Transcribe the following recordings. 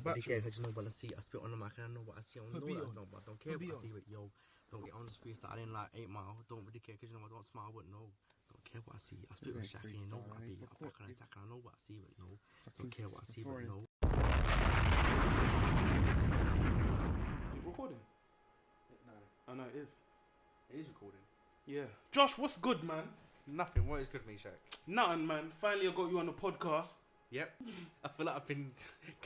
but because you know what I see, I spit on the mic and I know what I see. I don't know what I don't care what I see. But yo, don't get on this freestyle. I didn't like 8 Mile. Don't really care because you know I don't smile. But no, don't care what I see. I spit with Shack and you know what I be. I'm back on attack and I know what I see. But no, don't care what I see. But no. You recording? No. I know it is. It is recording. Yeah. Josh, what's good, man? Nothing. What is good, me, Shack? Nothing, man. Finally, I got you on the podcast. Yep. I feel like I've been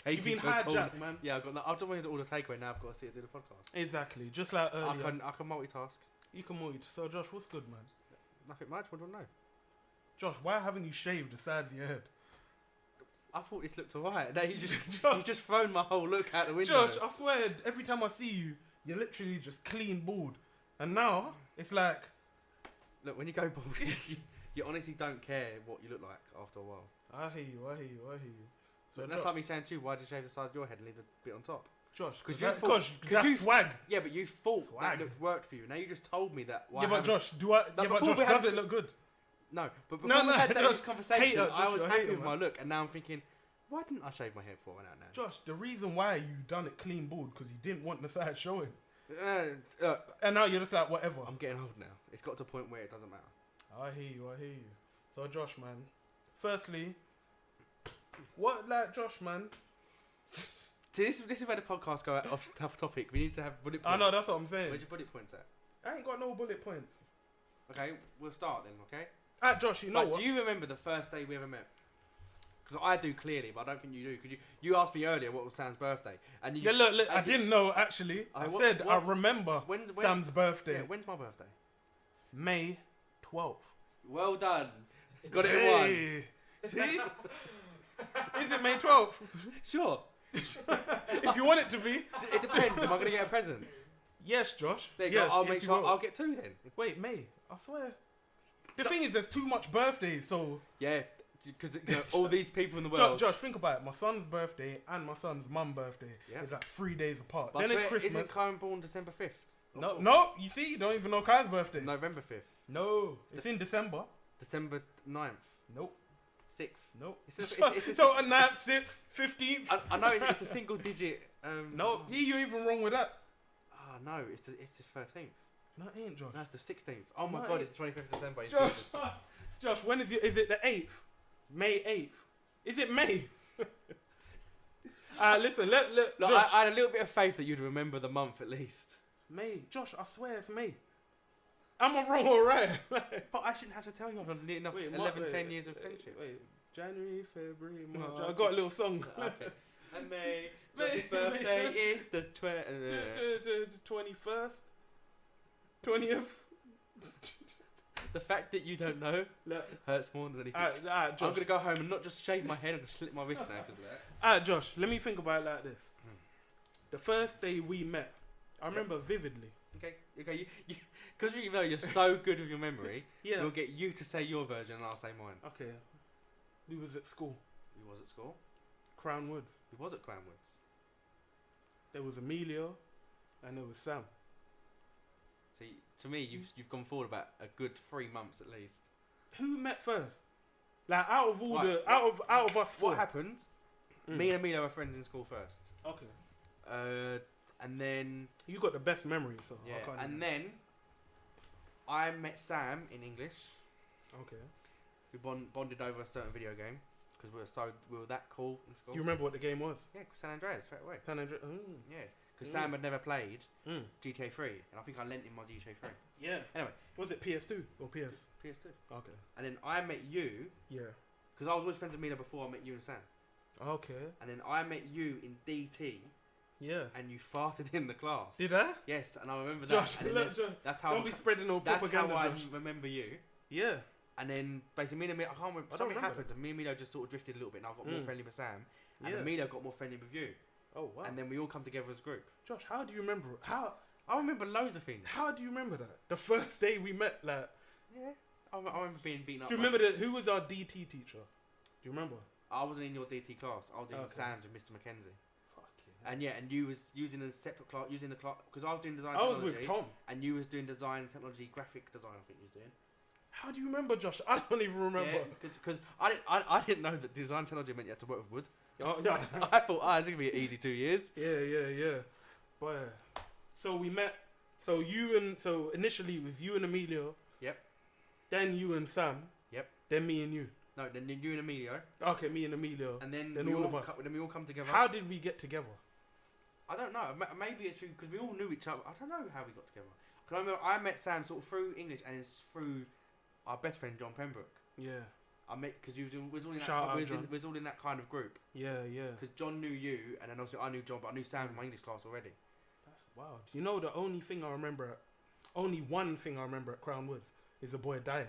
You've been hijacked, man. Yeah, I've done all the takeaway now. I've got to see it do the podcast. Exactly. Just like earlier. I can multitask. You can multitask. So, Josh, what's good, man? Nothing much. What do I know? Josh, why haven't you shaved the sides of your head? I thought this looked alright. Now you've just thrown my whole look out the window. Josh, I swear, every time I see you, you're literally just clean bald. And now, it's like... Look, when you go bald, you honestly don't care what you look like after a while. I hear you. So that's like me saying to you, why did you shave the side of your head and leave the bit on top? Josh, because that's swag. Yeah, but you thought that looked worked for you. Now you just told me that. Yeah, but Josh, does it look good? No, but before we had this conversation, I was happy with man. my look, and now I'm thinking, why didn't I shave my hair before I went out now? Josh, the reason why you done it clean bald because you didn't want the side showing. And now you're just like, whatever. I'm getting old now. It's got to a point where it doesn't matter. I hear you. So, Josh, man, firstly, Josh, man? This is where the podcast go off topic. We need to have bullet points. I know, that's what I'm saying. Where's your bullet points at? I ain't got no bullet points. Okay, we'll start then, okay? Josh, you know what? Do you remember the first day we ever met? Because I do clearly, but I don't think you do. Because you asked me earlier what was Sam's birthday. And you, look, I didn't know, actually. I remember Sam's birthday. Yeah, when's my birthday? May 12th. Well done. Got it in one. See? Is it May 12th? Sure. If you want it to be. It depends. Am I going to get a present? Yes, Josh. There you go. I'll make sure I'll get 2 then. Wait, May. I swear. The thing is, there's too much birthdays, so... Yeah, because all these people in the world... Josh, think about it. My son's birthday and my son's mum's birthday is like 3 days apart. But then it's Christmas. Isn't Karen born December 5th? No, you see, you don't even know Kai's birthday. November 5th. No, it's in December. December 9th. Nope. 6th. Nope. It's so a 9th, 6th, 15th. I know it's a single digit. No, you're even wrong with that. Oh, no, it's the 13th. No, it ain't, Josh. No, it's the 16th. Oh my God, it's the 25th of December. Josh, when is it? Is it the 8th? May 8th. Is it May? Listen, look, Josh, I had a little bit of faith that you'd remember the month at least. May. Josh, I swear it's May. Am I wrong or right? But I shouldn't have to tell you I've near enough 10 years of friendship. Wait, January, February, March. I got a little song. Okay. And May. Josh's birthday is the 21st. 20th. The fact that you don't know hurts more than anything. Josh. I'm going to go home and not just shave my head, I'm going to slit my wrist now because of that. Alright, Josh, let me think about it like this. The first day we met, I remember vividly. Okay, because you know you're so good with your memory, we'll get you to say your version and I'll say mine. Okay. We was at school. We was at school? Crown Woods. We was at Crown Woods. There was Emilio and there was Sam. See, to me, you've gone forward about a good 3 months at least. Who met first? Like out of all out of us four. What happened? Me and Emilio were friends in school first. Okay. And then you got the best memory, so yeah. And then I met Sam in English. Okay. We bonded over a certain video game because we were that cool in school. You remember what the game was? Yeah, San Andreas straight away. San Andreas. Yeah. Because Sam had never played GTA 3, and I think I lent him my GTA 3. Yeah. Anyway. Was it PS2 or PS? PS2. Okay. And then I met you. Yeah. Because I was always friends with Mina before I met you and Sam. Okay. And then I met you in DT. Yeah. And you farted in the class. Did I? Yes, and I remember that. Josh, that's how. Don't be spreading all propaganda. That's how I remember you. Yeah. And then basically, me and Milo, I can't remember. Something happened, and me and Milo just sort of drifted a little bit, and I got more friendly with Sam, and then Milo got more friendly with you. Oh wow! And then we all come together as a group. Josh, how do you remember? I remember loads of things. How do you remember that? The first day we met, like. Yeah. I remember being beaten up. Do you remember who was our DT teacher? Do you remember? I wasn't in your DT class. I was in Sam's with Mr. Mackenzie. And yeah, and you was using a separate class, using the class because I was doing design. I was with Tom, and you was doing design and technology, graphic design. I think you was doing. How do you remember, Josh? I don't even remember. Because I didn't know that design technology meant you had to work with wood. Oh, yeah. I thought, it's going to be an easy 2 years. Yeah. But so we met. So initially it was you and Emilio. Yep. Then you and Sam. Yep. Then me and you. No, then you and Emilio. Okay, me and Emilio. And then all of us. Then we all come together. How did we get together? I don't know. Maybe it's because we all knew each other. I don't know how we got together. Because I remember I met Sam sort of through English, and it's through our best friend John Pembroke. Yeah. I met because we was all in that. Shout out, we John. was all in that kind of group. Yeah. Because John knew you, and then also I knew John, but I knew Sam from my English class already. That's wild. You know, the only one thing I remember at Crown Woods is a boy dying.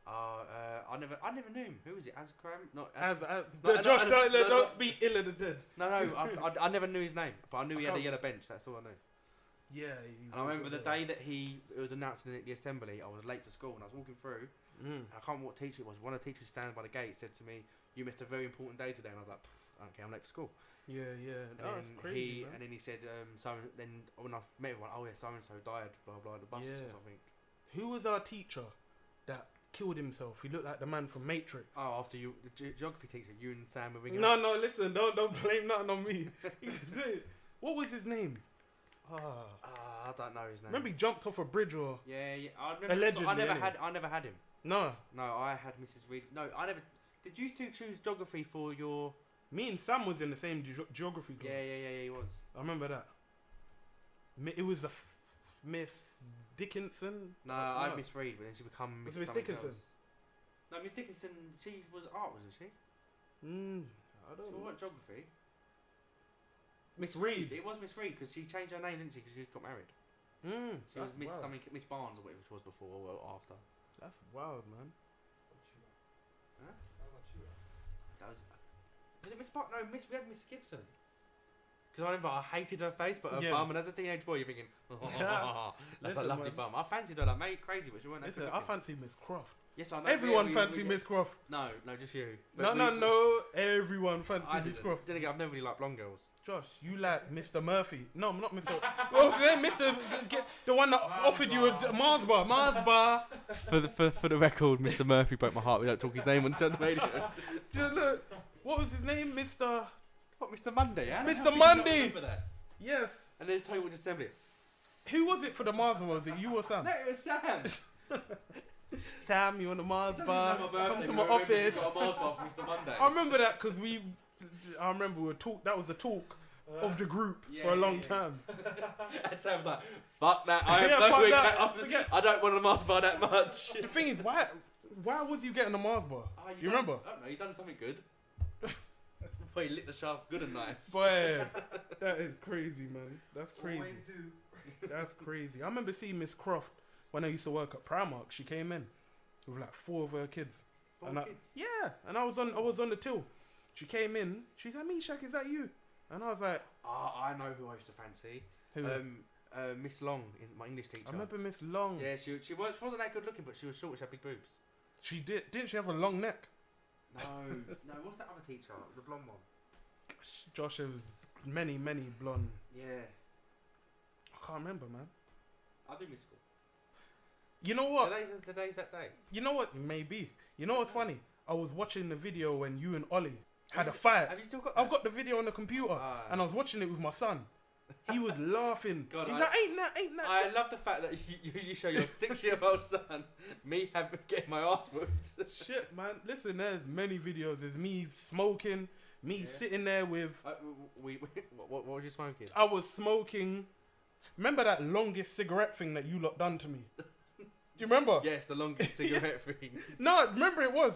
I never knew him. Who was it? Azkram? Not Josh, don't speak ill of the dead. No. I never knew his name, but I knew he had a yellow bench. That's all I knew. Yeah. And I remember the day that it was announced in the assembly. I was late for school, and I was walking through. And I can't remember what teacher it was. One of the teachers standing by the gate said to me, "You missed a very important day today." And I was like, "I don't care. I'm late for school." Yeah. And That's crazy, man. And then he said, then when I met everyone, oh yeah, so and so died. Blah blah. The bus or something. Who was our teacher that killed himself? He looked like the man from Matrix. Oh, after you, the geography teacher, you and Sam were ringing. No, listen, don't blame nothing on me. What was his name? I don't know his name. Remember he jumped off a bridge or? Yeah. Allegedly. I never had him. No, I had Mrs. Reed. No, I never. Did you two choose geography for your? Me and Sam was in the same geography class. Yeah, he was. I remember that. It was Miss Dickinson. No, I had Miss Reed, but then she became Miss Dickinson. Else. No, Miss Dickinson. She was art, wasn't she? I don't know. What geography? Miss Reed. It was Miss Reed because she changed her name, didn't she? Because she got married. She was Miss something, Miss Barnes or whatever she was before or after. That's wild, man. Huh? That was it Miss Barnes? No, we had Miss Gibson. Because I remember I hated her face, but her bum, and as a teenage boy, you're thinking, that's a lovely bum. I fancied her, like, mate, crazy, but she weren't. Listen, I fancy Miss Croft. Yes, I know. Everyone fancy Miss Croft. No, just you. No. Everyone fancy Miss Croft. Then again, I've never really liked blonde girls. Josh, you like Mr. Murphy. No, not Mr. What was his name? Mr. The one that offered you a Mars bar. Mars bar. For the record, Mr. Murphy broke my heart. We don't talk his name on the radio. Look, what was his name? Mr. What, Mr. Monday, yeah? Mr. Monday! Remember that? Yes. And then tell you what assembly. Who was it for the Mars bar? Was it you or Sam? No, it was Sam. Sam, you want a Mars bar? Come to my office. Got a Mars bar for Mr. Monday. I remember that because I remember we were that was the talk of the group for a long time. And Sam was like, fuck that, I don't want a Mars bar that much. The thing is, why was you getting a Mars bar? Do you remember? I don't know, he done something good. Before he lit the shaft good and nice. Boy, that is crazy, man. That's crazy. That's crazy. I remember seeing Miss Croft when I used to work at Primark. She came in with like 4 of her kids. Kids? Yeah, and I was on the till. She came in. She said, "Me, Shaq, is that you?" And I was like, I know who I used to fancy. Who? Miss Long, my English teacher. I remember Miss Long. Yeah, she wasn't that good looking, but she was short. She had big boobs. She didn't she have a long neck? No. What's that other teacher? The blonde one. Josh has many blonde. Yeah. I can't remember, man. I do miss school. You know what? Today's that day. You know what? Maybe. You know what's funny? I was watching the video when you and Ollie had a fight. Have you still got that? I've got the video on the computer, and I was watching it with my son. He was laughing. God, he's like, ain't that. I love the fact that you show your 6-year-old son me getting my ass whooped. Shit, man. Listen, there's many videos. There's me smoking, sitting there with... What was you smoking? I was smoking... Remember that longest cigarette thing that you lot done to me? Do you remember? Yes, the longest cigarette thing. No, remember it was.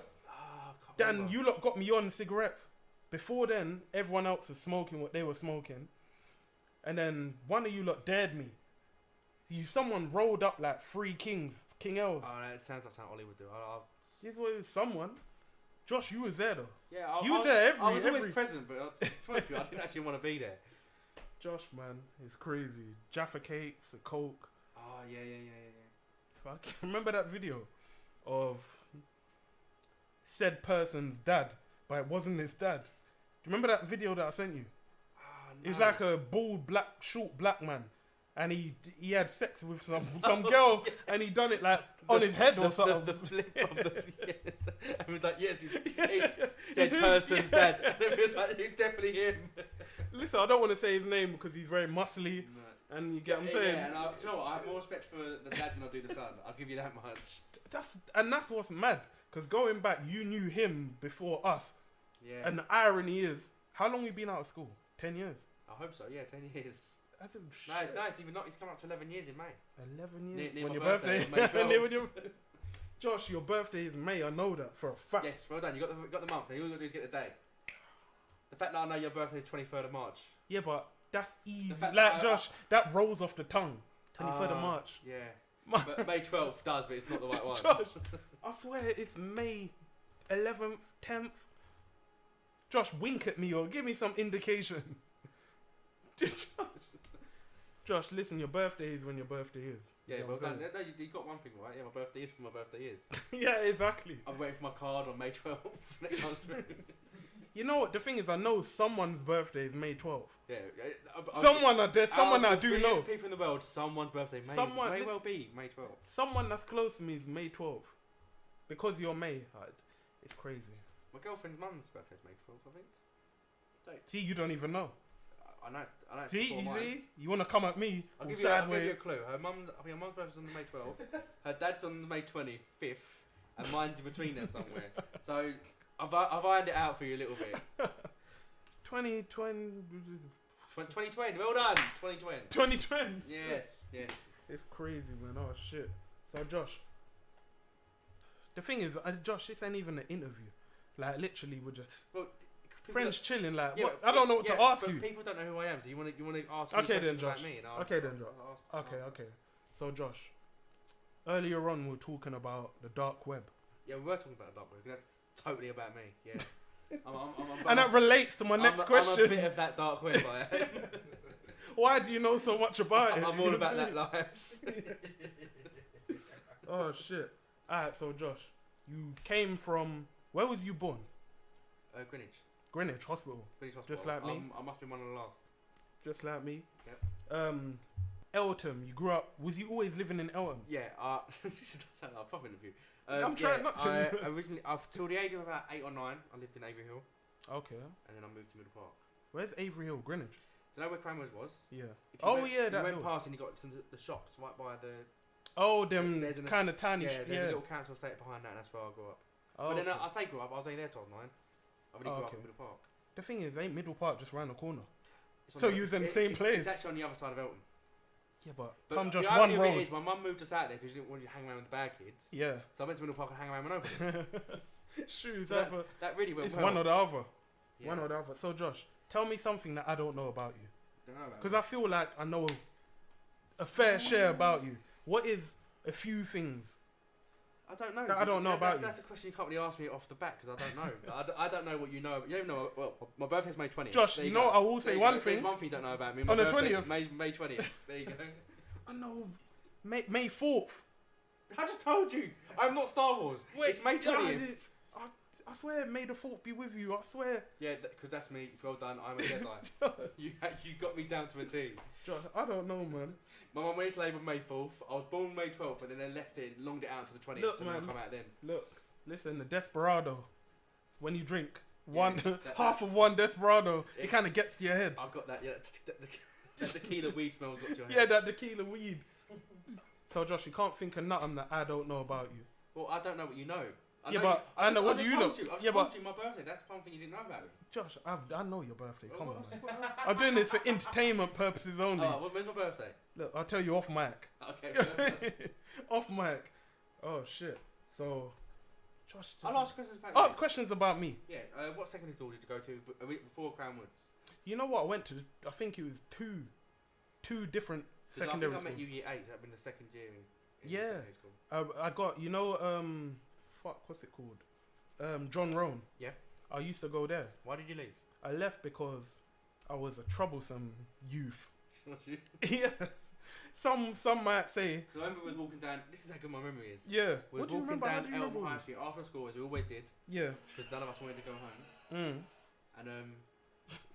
Dan, you lot got me on cigarettes. Before then, everyone else was smoking what they were smoking. And then one of you lot dared me. Someone rolled up like 3 Kings, King L's. Oh, that sounds like something Ollie would do. This was someone. Josh, you was there though. Yeah, you was there I was always present, but I didn't actually want to be there. Josh, man, it's crazy. Jaffa cakes, a Coke. Oh, yeah. Fuck. Remember that video of said person's dad, but it wasn't his dad. Do you remember that video that I sent you? Oh, no. It was like a bald, short black man. and he had sex with some girl, and he done it like on his head or something. The flip of the yes. And he was like, yes, it's said person's dad. And it was like, it's definitely him. Listen, I don't want to say his name because he's very muscly, and you get what I'm saying. Yeah, and you know what? I have more respect for the dad than I do the son. I'll give you that much. That's what's mad. Because going back, you knew him before us. Yeah. And the irony is, how long you been out of school? 10 years. I hope so. Yeah, 10 years. That's a No, it's even not. He's come up to 11 years in May. 11 years. Near when my your birthday, birthday. May 12th. Josh, your birthday is May. I know that for a fact. Yes, well done. You got the month. And all you got to do is get the day. The fact that I know your birthday is 23rd of March. Yeah, but that's easy. fact Like, that Josh, that rolls off the tongue. 23rd of March. Yeah. But May 12th does, but it's not the right one. Josh, I swear it's May 11th, 10th. Josh, wink at me or give me some indication. Josh, listen, your birthday is when your birthday is. Yeah, You know well what I'm done. No, you got one thing right. Yeah, my birthday is when my birthday is. Yeah, exactly. I'm waiting for my card on May 12th. Next month. You know what? The thing is, I know someone's birthday is May 12th. Yeah. There's someone I do know. People in the world, someone's birthday may well be May 12th. Someone that's close to me is May 12th. Because you're May. It's crazy. My girlfriend's mum's birthday is May 12th, I think. See, you don't even know. I know. See, you want to come at me? I'll give sideways. you a clue. I think her mum's birthday's on the May 12th. Her dad's on the May 25th, and mine's in between there somewhere. So I've ironed it out for you a little bit. 2020. 2020. Well done. 2020. 2020. Yes. Yeah. It's crazy, man. Oh shit. So Josh, the thing is, Josh, this ain't even an interview. Like literally, we're just friends chilling. Like, yeah, what? I don't know what to ask you. People don't know who I am, so you want to ask Okay me then, questions Josh. about me. And Okay then, Josh. Okay. So Josh, earlier on we were talking about the dark web. Yeah, we were talking about the dark web because that's totally about me. Yeah. And that relates to my next question. I'm a bit of that dark web. I am. Why do you know so much about it? I'm all about that life. Oh shit! Alright, so Josh, you came from, where was you born? Greenwich Hospital. Greenwich Hospital. Just like me. I must be one of the last. Just like me. Yep. Eltham. You grew up. Was you always living in Eltham? Yeah. This sounds like a proper interview. I'm trying not to. Originally, till the age of about 8 or 9, I lived in Avery Hill. Okay. And then I moved to Middle Park. Where's Avery Hill? Greenwich. Do you know where Cranmer's was? Yeah. You went past and you got to the shops right by the. Oh, them kind of tiny. There's a little council estate behind that, and that's where I grew up. Oh, but then I say grew up, I was only there till I was 9. I really grew up in Middle Park. The thing is, ain't Middle Park just round the corner? So you was in the same place? It's actually on the other side of Elton. Yeah, but come just one road. Is, my mum moved us out there because she didn't want you to hang around with the bad kids. Yeah. So I went to Middle Park and hang around with nobody. Shoes, so that really went it's well. one or the other. Yeah. One or the other. So Josh, tell me something that I don't know about you. Don't know about because I feel like I know a fair share about you. What is a few things? I don't know. That I don't know about you. That's a question you can't really ask me off the bat because I don't know. I don't know what you know. You don't know. Well, my birthday's May 20th. Josh, you know, I will say one thing. There's one thing you don't know about me. On the 20th. May 20th. There you go. I know. May 4th. I just told you. I'm not Star Wars. Wait, it's May 20th. I swear, may the 4th be with you. I swear. Yeah, because that's me. Well done. I'm a Jedi. You got me down to a T. Josh, I don't know, man. My mum went to labour May 4th. I was born May 12th, but then they left it, longed it out to the 20th. Look, to man, come out then. Look, listen, the Desperado. When you drink half of one Desperado, it kind of gets to your head. I've got that. Yeah, that tequila weed smells got to your head. Yeah, that tequila weed. So Josh, you can't think of nothing that I don't know about you. Well, I don't know what you know. I know what you know. I've told you my birthday. That's one thing you didn't know about me. Josh, I know your birthday. Come on, man. I'm doing this for entertainment purposes only. Oh, when's my birthday? Look, I'll tell you off mic. Okay. Off mic. Oh shit. So, Josh, I'll ask questions about you. Ask questions about me. Yeah. What secondary school did you go to before Crown Woods? You know what I went to? I think it was two different secondary schools. I met you year 8. That'd been the second year in secondary school. I got what's it called? John Roan. Yeah. I used to go there. Why did you leave? I left because I was a troublesome youth. Was you? Yeah. Some might say. Because I remember we was walking down. This is how good my memory is. Yeah. We was walking down Eltham High Street after school, as we always did. Yeah. Because none of us wanted to go home. And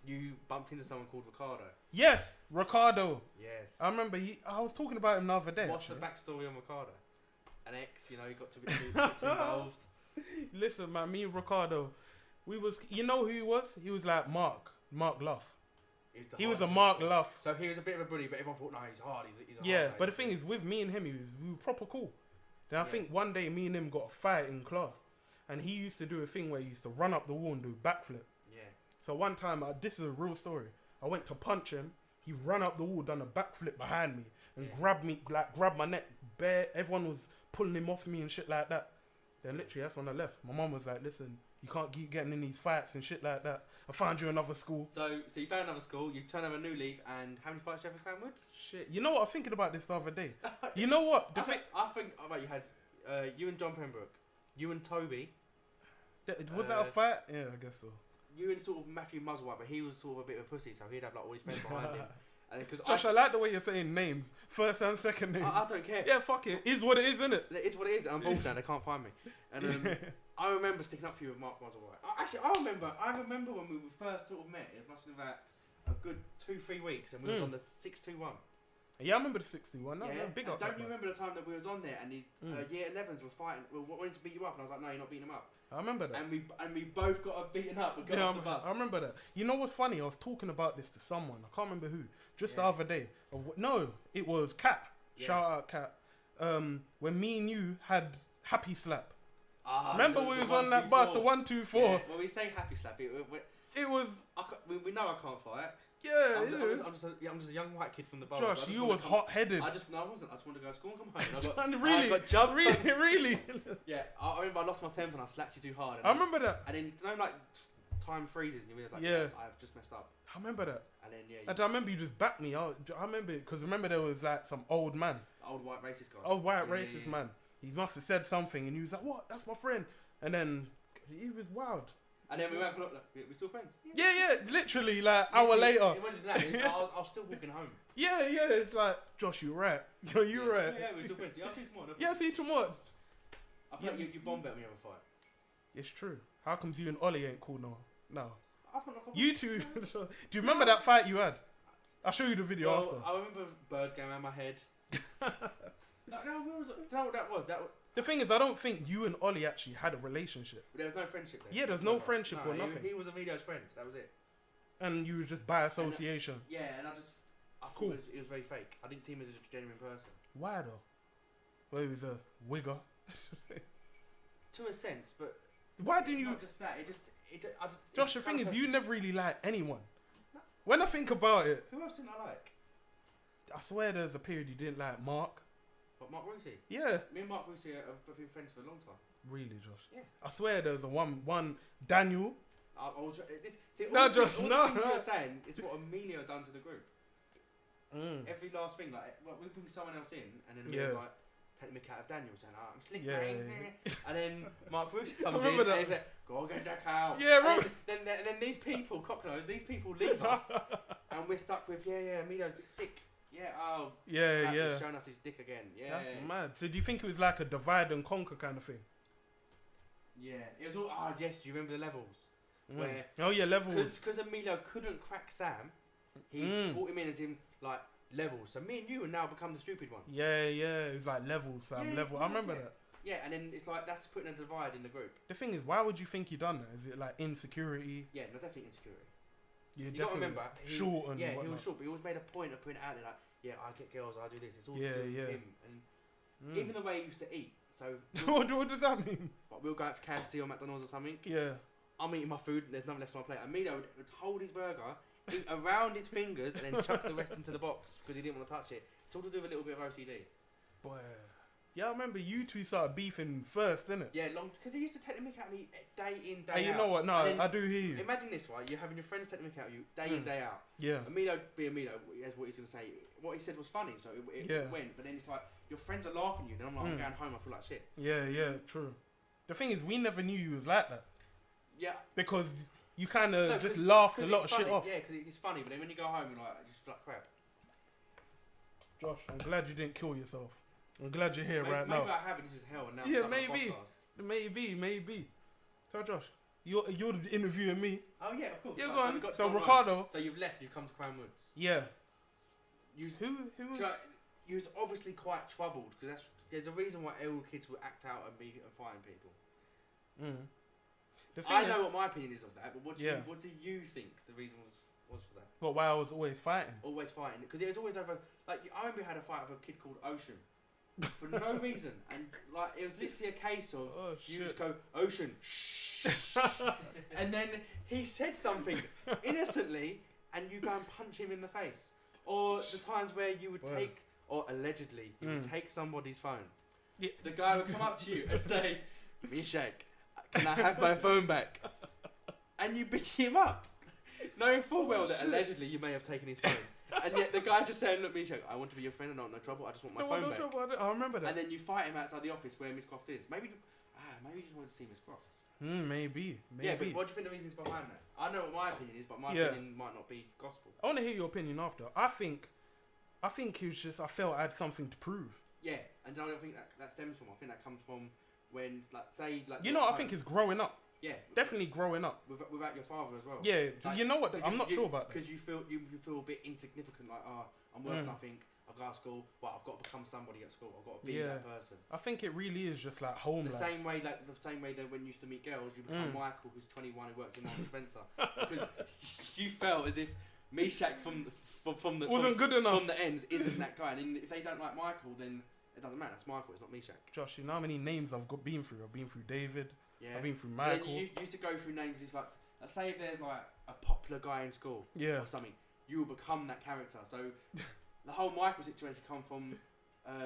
you bumped into someone called Ricardo. Yes, Ricardo. Yes. I remember I was talking about him the other day. What's the backstory on Ricardo? An ex, you know, he got too involved. Listen, man, me and Ricardo, you know who he was? He was like Mark Luff. He was a Mark Luff. So he was a bit of a bully, but everyone thought, no, he's hard. He's a yeah, hard but the thing is, with me and him, we were proper cool. Then I think one day me and him got a fight in class, and he used to do a thing where he used to run up the wall and do backflip. Yeah. So one time, this is a real story. I went to punch him. He ran up the wall, done a backflip behind me, and grabbed my neck. Bare. Everyone was pulling him off me and shit like that. Then literally, that's when I left. My mum was like, "Listen, you can't keep getting in these fights and shit like that. I found you another school." So you found another school. You turned over a new leaf, and how many fights did you have with Clanwoods? Shit. You know what? I'm thinking about this the other day. You know what? I think you had you and John Pembroke, you and Toby. Was that a fight? Yeah, I guess so. You and sort of Matthew Muzzlewhite, but he was sort of a bit of a pussy, so he'd have like all his friends behind him. Josh, I like the way you're saying names, first and second name. I don't care. Yeah, fuck it. Is what it is, isn't it? It is what it is. I'm bald now. They can't find me. And I remember sticking up for you with Mark Muzzlewhite. Actually, I remember when we first sort of met. It must have been about a good 2-3 weeks, and we was on the 621. Yeah, I remember the 61. No, yeah. Big up. Don't you remember the time that we was on there and these year 11s were fighting, wanting to beat you up, and I was like, no, you're not beating them up. I remember that. And we both got beaten up and got off the bus. I remember that. You know what's funny? I was talking about this to someone. I can't remember who. Just the other day. No, it was Kat. Yeah. Shout out Kat. When me and you had Happy Slap. Remember we was on that bus, the 124. Yeah. When we say Happy Slap, it was. We know I can't fight. Yeah, I'm just a young white kid from the borough. Josh, you was hot-headed. I wasn't. I just wanted to go to school and come home. And I got jumped. Really? Yeah, I remember I lost my temper and I slapped you too hard. I remember that. And then, you know, like, time freezes and you realise, I've just messed up. I remember that. And then, and I remember you just backed me. I remember, because there was, like, some old man. Old white racist guy. Old white racist man. He must have said something and he was like, what? That's my friend. And then, he was wild. And then we went, look, we're still friends. Yeah, literally, like, hour later. I was still walking home. Yeah, it's like, Josh, you're right. You're right. Yeah, we're still friends. Yeah, I'll see you tomorrow. Yeah, I'll see you tomorrow. I feel like you bomb bet when you have a fight. It's true. How comes you and Ollie ain't cool now? No. I feel like you two. Do you remember that fight you had? I'll show you the video after. I remember birds going around my head. Do you know what that was? The thing is, I don't think you and Ollie actually had a relationship. But there was no friendship there. Yeah, there's no friendship or nothing. He was Emilio's friend. That was it. And you were just by association. And I thought it was very fake. I didn't see him as a genuine person. Why though? Well, he was a wigger. To a sense, but why didn't you? Not just that. Josh, the thing is, you never really liked anyone. No. When I think about it, who else didn't I like? I swear, there's a period you didn't like Mark. What, Mark Rusi? Yeah. Me and Mark Rusi have been friends for a long time. Really, Josh? Yeah. I swear there's a one Daniel. Josh, no. Things you're saying is what Emilio done to the group. Every last thing, like, we bring someone else in, and then Emilio's like, take the mick out of Daniel, saying, I'm slick, and then Mark Rusi comes in, and he's like, go get that cow. Yeah, right. And then these people, cocknose, these people leave us, and we're stuck with, Emilio's sick. Yeah, He's showing us his dick again. Yeah, that's mad. So do you think it was like a divide and conquer kind of thing? Yeah, it was all. Oh yes, do you remember the levels? Where levels. Because Emilio couldn't crack Sam, he brought him in as like levels. So me and you have now become the stupid ones. Yeah, it was like levels, Sam, level. I remember that. Yeah, and then it's like that's putting a divide in the group. The thing is, why would you think you done that? Is it like insecurity? Yeah, no, definitely insecurity. You got to remember, short and he was short, but he always made a point of putting it out there like, I get girls, I do this. It's all to do with him, and even the way he used to eat. So what does that mean? Like, we'll go out for KFC or McDonald's or something. Yeah. I'm eating my food. And there's nothing left on my plate. Emilio would hold his burger, eat around his fingers, and then chuck the rest into the box because he didn't want to touch it. It's all to do with a little bit of OCD. Boy. Yeah, I remember you two started beefing first, didn't it? Yeah, because he used to take the mick out of me day in, day out. Hey, you know what? No, I do hear you. Imagine this, right? You're having your friends take the mick out of you day in, day out. Yeah. Emilio, that's what he's going to say. What he said was funny, so it went. But then it's like, your friends are laughing at you, and I'm like, I'm going home, I feel like shit. Yeah, true. The thing is, we never knew you was like that. Yeah. Because you kind of just laughed a lot of shit off. Yeah, because it's funny, but then when you go home, you're like, I just feel like crap. Josh, I'm glad you didn't kill yourself. I'm glad you're here right now. Maybe I have, and this is hell, and now maybe. So Josh, You're interviewing me. Oh yeah, of course. Yeah, Like, go on. so So Ricardo. So you've left. You've come to Crown Woods. Yeah. Who? Was? So you was obviously quite troubled because there's a reason why all kids will act out and be and fighting people. I know what my opinion is of that, but what do you think the reason was for that? Well, why I was always fighting. Always fighting because it was always over. Like I remember, we had a fight with a kid called Ocean. For no reason, and like it was literally a case of you just go Ocean, shh, and then he said something innocently, and you go and punch him in the face. Or the times where you would take, or allegedly, you would take somebody's phone. Yeah. The guy would come up to you and say, "Mishak, can I have my phone back?" And you beat him up, knowing full well that allegedly you may have taken his phone. And yet the guy just saying, "Look, Mishak, I want to be your friend. I don't want no trouble. I just want my phone back." Trouble. I remember that. And then you fight him outside the office where Miss Croft is. Maybe you just want to see Miss Croft. Maybe. Yeah, but what do you think the reasons behind that? I know what my opinion is, but my opinion might not be gospel. I want to hear your opinion after. I think it was just I felt I had something to prove. Yeah, and I don't think that stems from. I think that comes from when, like, say, like. You know, I think it's growing up. Yeah, definitely growing up. Without your father as well. Yeah, like, you know what? I'm not sure about that. Because you feel a bit insignificant, like, I'm worth nothing. I go to school, but I've got to become somebody at school. I've got to be that person. I think it really is just like home life. The same way that when you used to meet girls, you become Michael, who's 21, who works in Marks and Spencer, because you felt as if Mishak from the wasn't good enough from the ends isn't that guy. And if they don't like Michael, then it doesn't matter. It's Michael. It's not Mishak. Josh, you know how many names I've been through? I've been through David. Yeah. I've been through Michael. Yeah, you used to go through names. It's like, let's say if there's like a popular guy in school, or something, you will become that character. So the whole Michael situation come from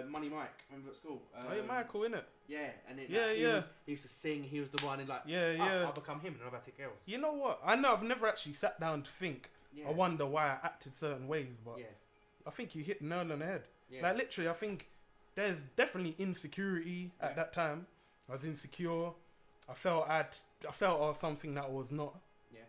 Money Mike. Remember at school? Michael, innit? Yeah, and then he used to sing. He was the one, and like, I'll become him, and I'll take girls. You know what? I know I've never actually sat down to think. I wonder why I acted certain ways, but I think you hit the nail on the head. Yeah. Like literally, I think there's definitely insecurity at that time. I was insecure. I felt I was something that I was not. Yeah.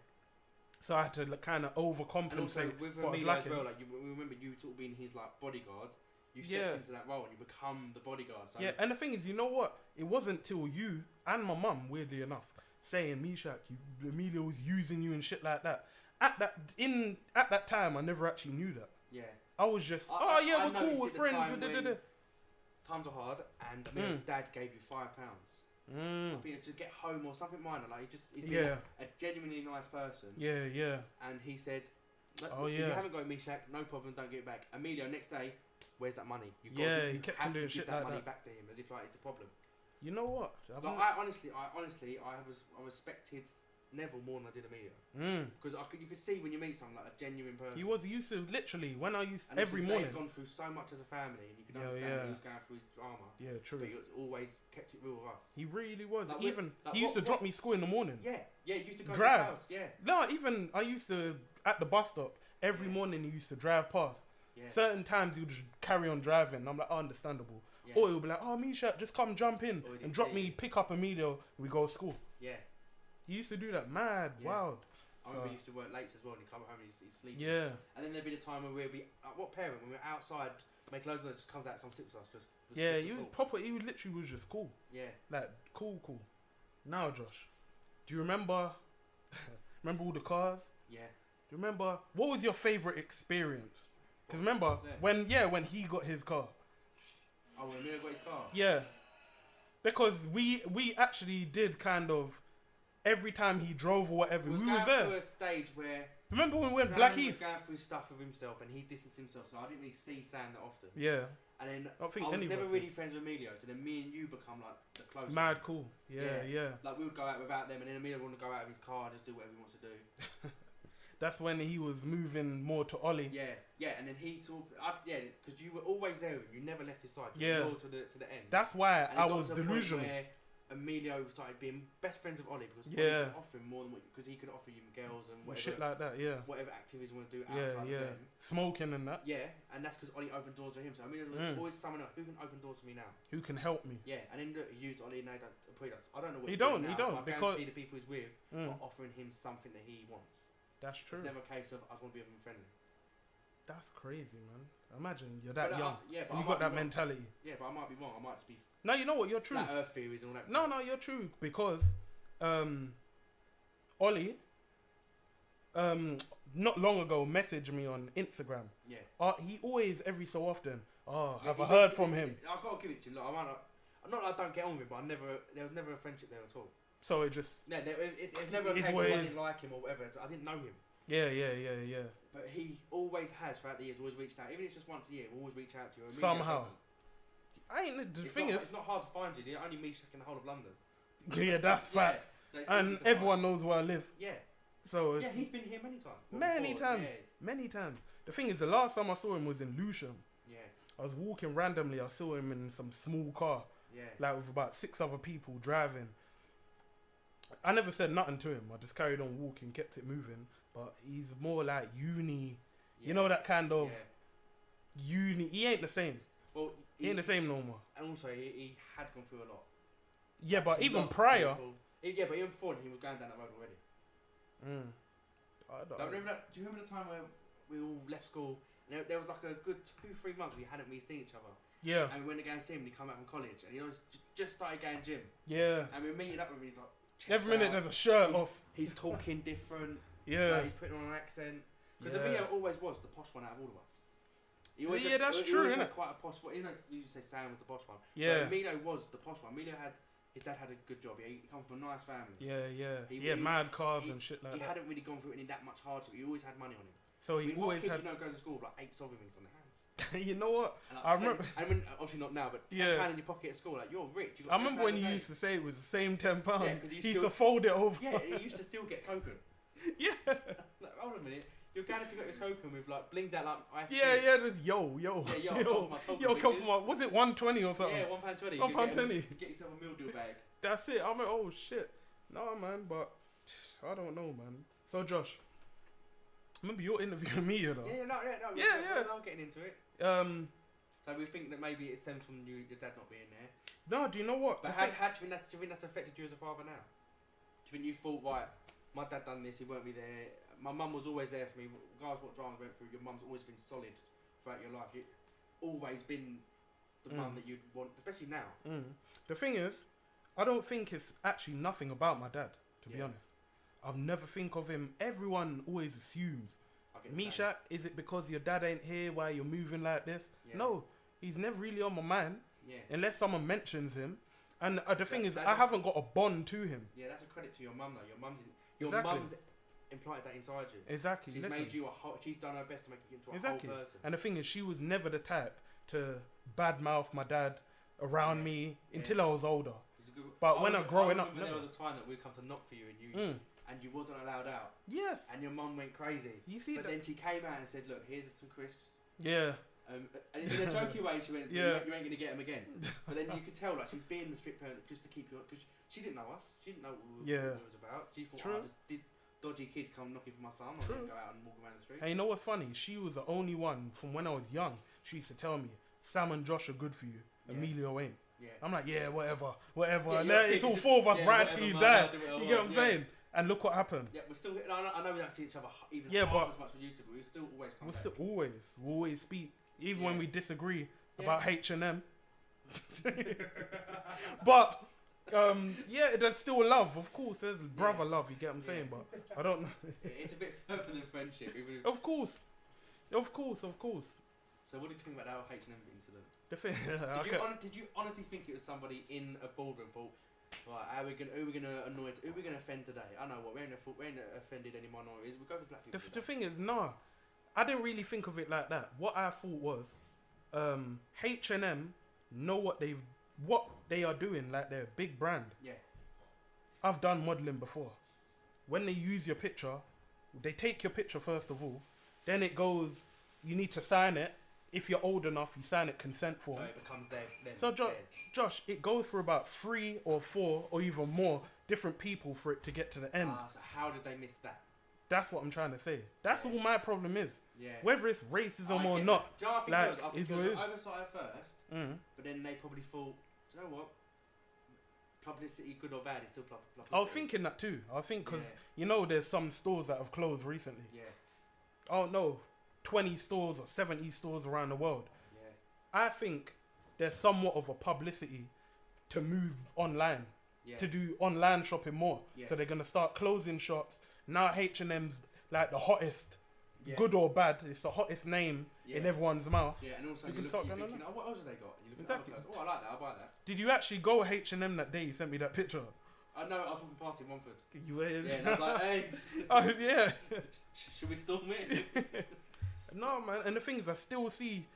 So I had to kind of overcompensate. And also with Emilio as well, like remember you sort of being his like bodyguard. You stepped into that role and you become the bodyguard. So and the thing is, you know what? It wasn't till you and my mum, weirdly enough, saying, "Mishak, Emilio was using you and shit like that." At that time, I never actually knew that. Yeah. I was just, we're cool, we're friends. Times were hard, and Emilio's dad gave you £5. I think it's to get home or something minor. Like he's been a genuinely nice person. Yeah, yeah. And he said, if you haven't got Mishak, no problem, don't give it back. Emilio, next day, where's that money? You kept on doing shit like that. Money back to him as if like it's a problem. You know what? Like, I respected Neville more than I did Emilio. Because you could see when you meet someone like a genuine person. He used to literally when I used and every morning. They'd gone through so much as a family, and you could understand he was going through his drama. Yeah, true. But he always kept it real with us. He really was. Like, he used to drop me school in the morning. Yeah, he used to go drive. To his house. Yeah. No, even I used to at the bus stop every morning. He used to drive past. Yeah. Certain times he would just carry on driving. I'm like, understandable. Yeah. Or he'll be like, Misha, just come jump in and drop me, pick up Emilio, we go to school. Yeah. He used to do that. Mad, wild. I remember he used to work late as well, and he'd come home and he's sleeping. Yeah. And then there'd be the time where we'd be, like, what parent, when we were outside, make loads of noise, just comes out, comes sit with us. He was proper, he literally was just cool. Yeah. Like, cool. Now, Josh, do you remember all the cars? Yeah. Do you remember, what was your favourite experience? Because remember, when he got his car. Oh, when Emilio got his car? Yeah. Because we actually did kind of, every time he drove or whatever, we was there. Through a stage where... Remember when we went Blackheath? Sam was going through stuff with himself and he distanced himself, so I didn't really see Sam that often. Yeah. And then I was never really friends with Emilio, so then me and you become like the close Mad friends. Cool. Yeah. Like we would go out without them, and then Emilio would go out with his car and just do whatever he wants to do. That's when he was moving more to Ollie. Yeah, and then he sort of, because you were always there, you never left his side. You were to the end. That's why I was delusional. Emilio started being best friends with Ollie because Ollie could offer him more than because he could offer you girls and whatever shit like that. Yeah, whatever activities you want to do outside of them. Smoking and that. Yeah, and that's because Ollie opened doors for him. So Emilio was always someone else who can open doors for me now. Who can help me? Yeah, and then he used Ollie and I don't know what he don't. Because the people he's with are offering him something that he wants. That's true. It's never a case of I want to be with him friendly. That's crazy, man. Imagine you're that young. And you got that mentality. Yeah, but I might be wrong. I might just be. No, you know what? You're true. Flat Earth theories and all that. No, you're true because, Ollie, not long ago, messaged me on Instagram. Yeah. He always, every so often, have I heard from him? I've got to give it to you. Look, not that I don't get on with him, but there was never a friendship there at all. So it just... Yeah, it's never a case of I didn't like him or whatever. I didn't know him. Yeah. But he always has, throughout the years, always reached out. Even if it's just once a year, we'll always reach out to you. Somehow. It's not hard to find you. The only me in the whole of London. Yeah, that's fact. So and everyone knows where I live. Yeah. So yeah, he's been here many times. Many times. The thing is, the last time I saw him was in Lewisham. Yeah. I was walking randomly. I saw him in some small car. Yeah. Like with about 6 other people driving. I never said nothing to him. I just carried on walking, kept it moving. But he's more like uni. Yeah. You know, that kind of uni. He ain't the same. Well, he ain't the same no more. And also, he had gone through a lot. Yeah, but even prior. But even before, he was going down that road already. Do you remember the time where we all left school? And there was like a good 2-3 months we hadn't really seen each other. Yeah. And we went to go and see him. And he come out from college, and he was just started going gym. Yeah. And we were meeting up with him. He's like, every minute there's a shirt off. He's talking different. Yeah. He's putting on an accent. Because Emilio always was the posh one out of all of us. That's true, isn't it? Quite a posh one. You know, you say Sam was the posh one. Yeah. But Emilio was the posh one. His dad had a good job. He come from a nice family. Yeah. Mad cars and shit like that. He hadn't really gone through any that much hardship. He always had money on him. So he always had. Goes to school with like 8 sovereigns on their hands. You know what? I remember. And when, obviously not now, but £10 in your pocket at school, like you're rich. I remember when you used to say it was the same £10. Yeah, he used to fold it over. Yeah, he used to still get token. Yeah. Like, hold on a minute. You're going to pick up your token with like blinged out like IC. Yeah, there's yo. Come from my, was it 120 or something? Yeah, £1.20. £1.20. Get yourself a meal deal bag. That's it. I'm like, oh shit. No man, but I don't know, man. So Josh, remember you're interviewing me, you know? Yeah. I'm getting into it. So we think that maybe it stems from your dad not being there. No, do you know what? But how do you think that's affected you as a father now? Do you think you thought, right, my dad done this, he won't be there. My mum was always there for me. Regardless what dramas went through, your mum's always been solid throughout your life. You've always been the mum that you'd want, especially now. The thing is, I don't think it's actually nothing about my dad, to be honest. I've never think of him. Everyone always assumes. Misha, is it because your dad ain't here while you're moving like this? Yeah. No, he's never really on my mind. Yeah. Unless someone mentions him. And the thing is, I haven't got a bond to him. Yeah, that's a credit to your mum though. Your mum's implanted that inside you. Exactly. She's made you she's done her best to make you into a whole person. And the thing is, she was never the type to badmouth my dad around me until I was older. But when I'm growing up, there was a time that we'd come to knock for you and you wasn't allowed out. Yes. And your mum went crazy. You see but then she came out and said, look, here's some crisps. Yeah. And in a jokey way, she went, you ain't going to get them again. But then you could tell, like, she's being the strict parent just to keep you, because she didn't know us. She didn't know what it was about. She thought, dodgy kids come knocking for my son. I'm going to go out and walk around the street. And you know what's funny? She was the only one, from when I was young, she used to tell me, Sam and Josh are good for you. Emilio ain't. Yeah. I'm like, whatever. Yeah, and it's all 4 of us right till you die. You get what I'm saying? And look what happened. Yeah, we're still. I know we don't see each other even half as much as we used to, but we still always come back. We always speak, even when we disagree about H&M. But there's still love, of course. There's brother love. You get what I'm saying? But I don't know. It's a bit further than friendship. Of course. So what did you think about our H&M incident? Did you honestly think it was somebody in a ballroom thought, right, who are we gonna offend today? I know what, we ain't offended any minorities, we'll go for black people. The thing is, no, I didn't really think of it like that. What I thought was, H&M know what they are doing, like they're a big brand. Yeah. I've done modelling before. When they use your picture, they take your picture first of all, then it goes, you need to sign it. If you're old enough, you sign it consent form. So it becomes theirs. So Josh, it goes for about 3 or 4 or even more different people for it to get to the end. So how did they miss that? That's what I'm trying to say. That's all my problem is. Yeah. Whether it's racism or not. Do you know, I think it was oversight at first, but then they probably thought, do you know what? Publicity, good or bad, it's still publicity. I was thinking that too. I think because, there's some stores that have closed recently. Yeah. Oh no. 20 stores or 70 stores around the world. Yeah. I think there's somewhat of a publicity to move online. to do online shopping more. Yeah. So they're gonna start closing shops. Now H&M's like the hottest, good or bad, it's the hottest name in everyone's mouth. Yeah, and also You you're can start thinking, going on. oh, what else have they got? You look Exactly. at other clothes. Oh, I like that. I'll buy that. Did you actually go H&M that day? You sent me that picture. I know. I was walking past in Romford. You were. Yeah, and I was like, hey. Oh yeah. Should we storm it? No, man. And the thing is, I still see.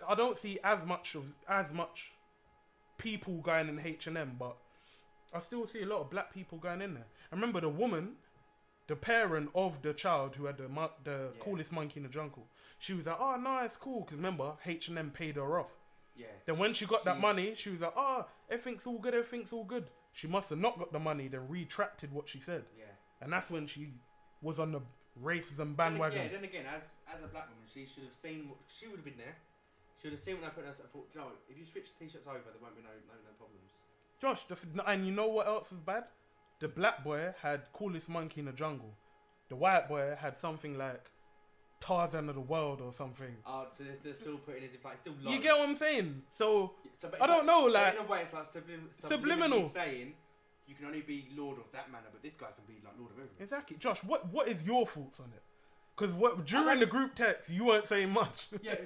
I don't see as much people going in H&M, but I still see a lot of black people going in there. I remember the woman, the parent of the child who had the coolest monkey in the jungle. She was like, "Oh no, it's cool," because remember H&M paid her off. Yeah. Then when she got that money, she was like, "Oh, everything's all good. Everything's all good." She must have not got the money, then retracted what she said. Yeah. And that's when she was on the racism bandwagon. Then again, as a black woman, she should have seen. She would have been there. She would have seen what they put in us. I thought, no, if you switch t-shirts over, there won't be no problems. Josh, and you know what else is bad? The black boy had coolest monkey in the jungle. The white boy had something like Tarzan of the world or something. Oh, so they're still putting as if like still low. You get what I'm saying? So but I don't know, like in a way, it's like subliminal saying you can only be lord of that manner, but this guy can be like lord of everything. Exactly, Josh. What is your thoughts on it? Because during the group text, you weren't saying much. Yeah,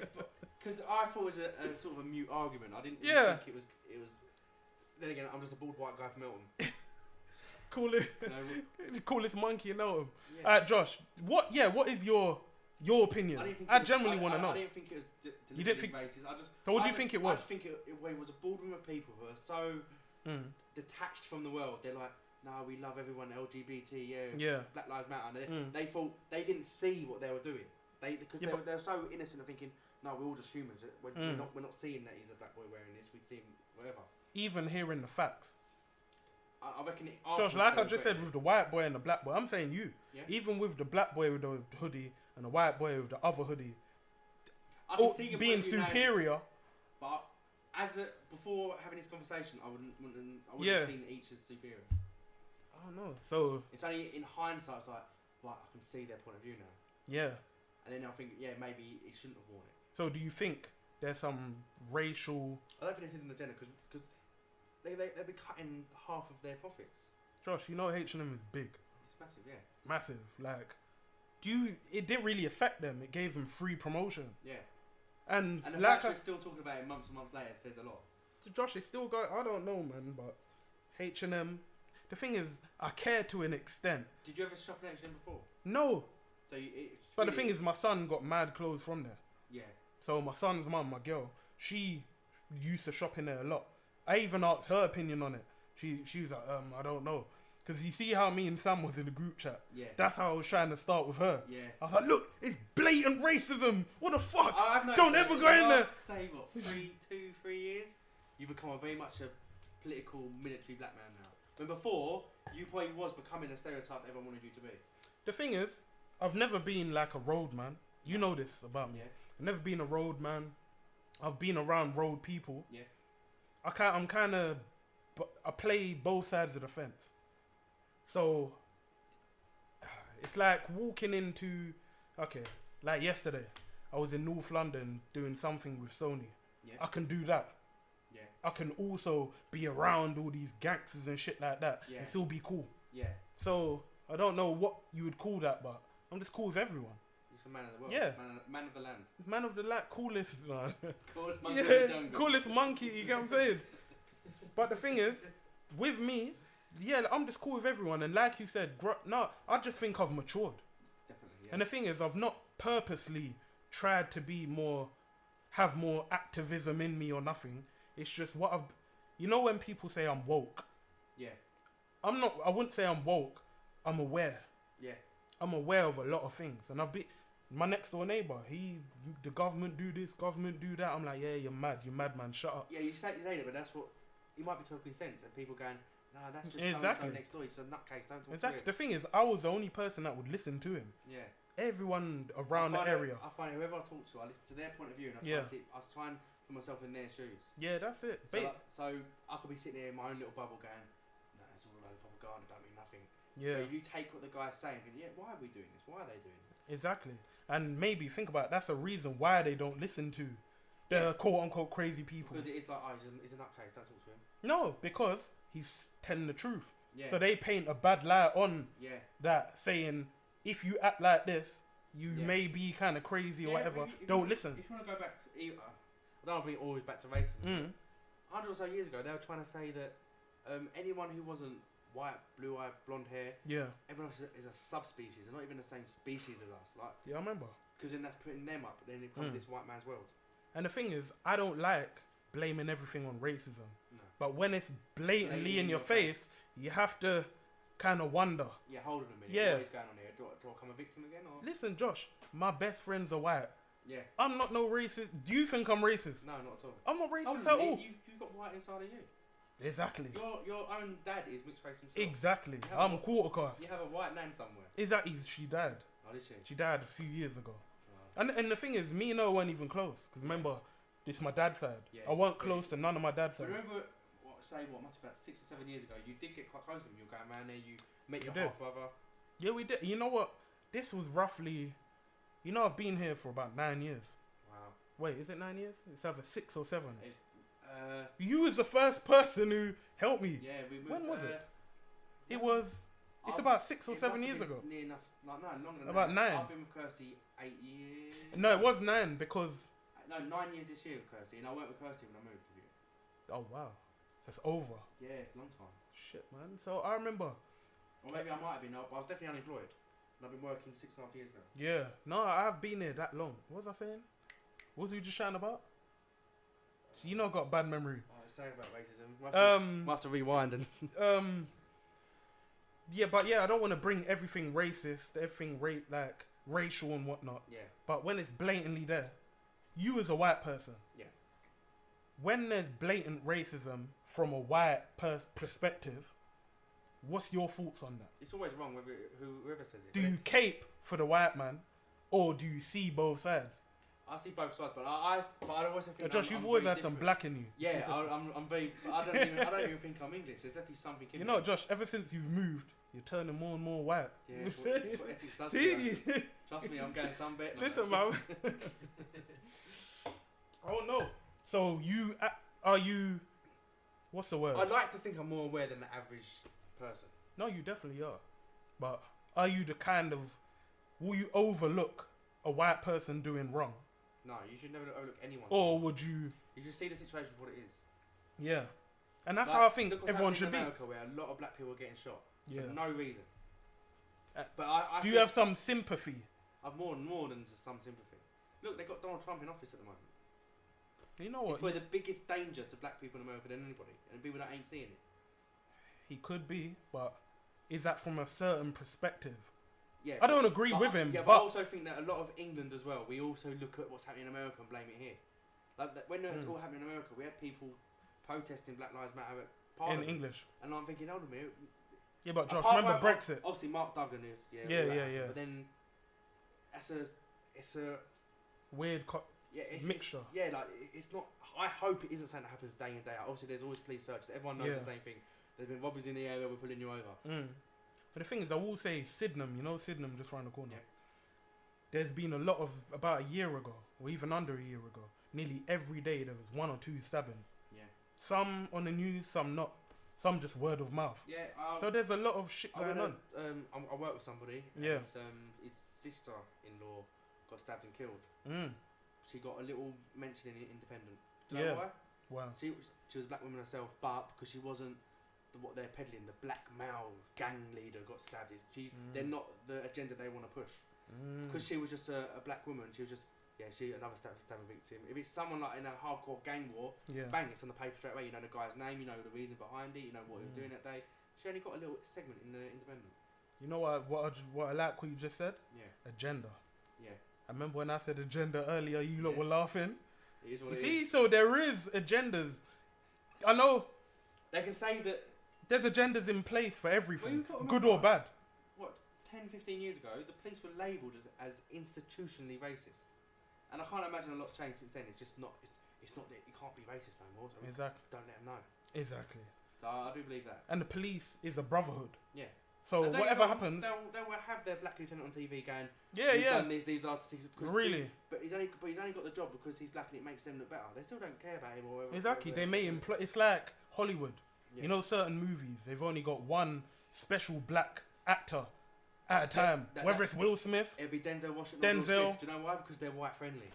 because I thought it was a sort of a mute argument. I didn't think it was. Then again, I'm just a bald white guy from Milton. Coolest monkey in Milton. Yeah. Alright, Josh. What is your opinion? I genuinely want to know. I didn't think it was. You didn't think? Racist. So what do you think it was? I just think it was a boardroom of people who are so detached from the world. They're like, no, we love everyone, LGBT, Black Lives Matter. And they thought they didn't see what they were doing. They were so innocent of thinking, no, we're all just humans. We're not seeing that he's a black boy wearing this. We see him whatever. Even hearing the facts. I reckon it. Josh, like I just said with the white boy and the black boy, I'm saying you. Yeah. Even with the black boy with the hoodie and the white boy with the other hoodie, I can see being superior. But before having this conversation, I wouldn't have seen each as superior. I don't know. So it's only in hindsight, it's like, right, I can see their point of view now. Yeah. And then I think, maybe he shouldn't have worn it. So do you think there's some racial? I don't think it's hidden agenda because they'll be cutting half of their profits. Josh, you know H&M is big. It's massive, yeah. Massive. Like, it didn't really affect them. It gave them free promotion. Yeah. And the like fact we're still talking about it months and months later says a lot. So Josh, it's still going. I don't know, man, but H&M. The thing is, I care to an extent. Did you ever shop in H&M before? No. So but the thing is, my son got mad clothes from there. Yeah. So my son's mum, my girl, she used to shop in there a lot. I even asked her opinion on it. She was like, I don't know. Because you see how me and Sam was in the group chat? Yeah. That's how I was trying to start with her. Yeah. I was like, look, it's blatant racism. What the fuck? I've don't ever go in there. Say what, 3 years? You've become very much a political military black man now. When before, you probably was becoming a stereotype everyone wanted you to be. The thing is, I've never been like a road man. You know this about me. Yeah. I've never been a road man. I've been around road people. Yeah. I play both sides of the fence. So, it's like walking into, like yesterday, I was in North London doing something with Sony. Yeah. I can do that. Yeah. I can also be around all these gangsters and shit like that and still be cool. Yeah. So, I don't know what you would call that, but I'm just cool with everyone. Just a man of the world. Yeah. Man of the land. Man of the land, coolest. Coolest monkey in the jungle. Coolest monkey, you get what I'm saying? But the thing is, with me, I'm just cool with everyone. And like you said, I just think I've matured. Definitely, yeah. And the thing is, I've not purposely tried to be have more activism in me or nothing. It's just when people say I'm woke. Yeah. I wouldn't say I'm woke. I'm aware. Yeah. I'm aware of a lot of things. And my next door neighbour, the government do this, government do that. I'm like, yeah, you're mad, man, shut up. Yeah, you say it, but that's what, you might be talking sense and people going, no, that's just exactly. so next door, he's a nutcase, don't talk exactly. to him. The thing is, I was the only person that would listen to him. Yeah. Everyone around the area. I find whoever I talk to, I listen to their point of view and I try and put myself in their shoes. Yeah, that's it. So I could be sitting here in my own little bubble going, no, it's all a load of propaganda, don't mean nothing. Yeah. But you take what the guy's saying and why are we doing this? Why are they doing this? Exactly. And maybe think about it, that's a reason why they don't listen to the quote-unquote crazy people. Because it is like, he's a nutcase, don't talk to him. No, because he's telling the truth. Yeah. So they paint a bad light on Yeah. that, saying, if you act like this, you Yeah. may be kind of crazy or whatever. If Don't listen. If you want to go back to... I don't want to bring it always back to racism. 100 or so years ago, they were trying to say that anyone who wasn't white, blue-eyed, blonde hair, everyone else is a subspecies. They're not even the same species as us. Like, Yeah, I remember. because then that's putting them up. Then it becomes this white man's world. And the thing is, I don't like blaming everything on racism. No. But when it's blatantly in your face, you have to kind of wonder. Yeah, hold on a minute. Yeah. What is going on here? Do I become a victim again? Or? Listen, Josh, my best friends are white. Yeah. I'm not no racist. Do you think I'm racist? No, not at all. I'm not racist Hold at on a all. minute, you've got white inside of you. Exactly. Your own dad is mixed race himself. Exactly. You have I'm a- quarter caste. You have a white nan somewhere. Exactly. She died. Oh, did she? She died a few years ago. Oh. And the thing is, me and her weren't even close. Because remember, this is my dad's side. Yeah, I weren't but close to none of my dad's But side. remember, must have been about 6 or 7 years ago, you did get quite close with him. You were going around there, you met your did. half brother. Yeah, we did. You know what? This was roughly... You know, I've been here for about 9 years. Wow. Wait, is it 9 years? It's either 6 or 7. You You was the first person who helped me. Yeah, we moved. When was it? when- It was... It's I've- about 6 or it 7 must have years been ago. Near enough. Like, no, longer than About that. 9. I've been with Kirsty 8 years. No, it was 9 because... No, 9 years this year with Kirsty, and I went with Kirsty when I moved with you. Oh, wow. So it's over. Yeah, it's a long time. Shit, man. So I remember... Or maybe I might have been, but I was definitely unemployed. And I've been working 6.5 years now. Yeah. No, I've been here that long. What was I saying? What was you just shouting about? You know I got bad memory. Oh, say about racism. We'll have to rewind and... Yeah, but yeah, I don't want to bring everything racist, everything like racial and whatnot. Yeah. But when it's blatantly there, you as a white person, Yeah. when there's blatant racism from a white perspective, what's your thoughts on that? It's always wrong whoever says it. Do you cape for the white man, or do you see both sides? I see both sides, but I always think. Josh, you've always had some black in you. Yeah, I'm very. I don't even think I'm English. There's definitely something in You me. know, Josh, ever since you've moved, you're turning more and more white. Yeah, it's what Essex does. To me. Trust me, I'm going some bit. Listen, man. Oh no. So you are you? What's the word? I like to think I'm more aware than the average person. No, you definitely are. But are you the kind of? Will you overlook a white person doing wrong, No, you should never overlook anyone. or would you? You should see the situation for what it is. Yeah. And that's Like, how I think look what's everyone happening should be. in America, where a lot of black people are getting shot Yeah. for no reason. Uh, But I Do you think have some sympathy? I've more than just some sympathy. Look, they got Donald Trump in office at the moment. You know He's what? probably the biggest danger to black people in America than anybody, and people that ain't seeing it. He could be, but is that from a certain perspective? Yeah, I don't agree with him, Yeah, but I but also think that a lot of England as well. We also look at what's happening in America and blame it here. Like when it's all happening in America, we had people protesting Black Lives Matter at in Parliament, English. and I'm thinking, hold on a minute. Yeah, but Josh, Apart remember from- Brexit? Obviously, Mark Duggan is. Yeah, Yeah, all that yeah, happened, yeah. But then, it's a Weird. yeah, it's Mixture. yeah, like it's not. I hope it isn't something that happens day in day out. Obviously, there's always police searches. Everyone knows Yeah. the same thing. There's been robbers in the area. We're pulling you over. But the thing is, I will say Sydenham. You know Sydenham, just round the corner. Yeah. There's been a lot of about a year ago, or even under a year ago. Nearly every day there was 1 or 2 stabbings. Yeah. Some on the news, some not. Some just word of mouth. Yeah. So there's a lot of shit going on. I work with somebody. And Yeah. his sister-in-law got stabbed and killed. Mm. She got a little mention in Independent. Do you Yeah. know why? Wow. She was a black woman herself, but because she wasn't what they're peddling, the black male gang leader got stabbed. They're not the agenda they want to push. Because she was just a black woman, she was just another stabbing victim. If it's someone like in a hardcore gang war, Yeah. bang, it's on the paper straight away. You know the guy's name, you know the reason behind it, you know what he was doing that day. She only got a little segment in the Independent. You know what I like what you just said? Yeah. Agenda. Yeah. I remember when I said agenda earlier, you lot Yeah. were laughing. It is what You it see, is. so there is agendas. I know They can say that, there's agendas in place for everything, you've got to good or remember- bad. 10, 15 years ago, the police were labelled as institutionally racist. And I can't imagine a lot's changed since then. It's just not, it's not that you can't be racist no more. So Exactly. don't let them know. Exactly. So I do believe that. And the police is a brotherhood. Yeah. So whatever happens, they'll have their black lieutenant on TV going, he's done these artists. Really? But he's only got the job because he's black and it makes them look better. They still don't care about him or whatever. Exactly. They made him. It's like Hollywood. Yeah. You know, certain movies they've only got one special black actor at a time. Whether it's Will Smith, it'll be Denzel Washington. Will Smith. Do you know why? Because they're white friendly.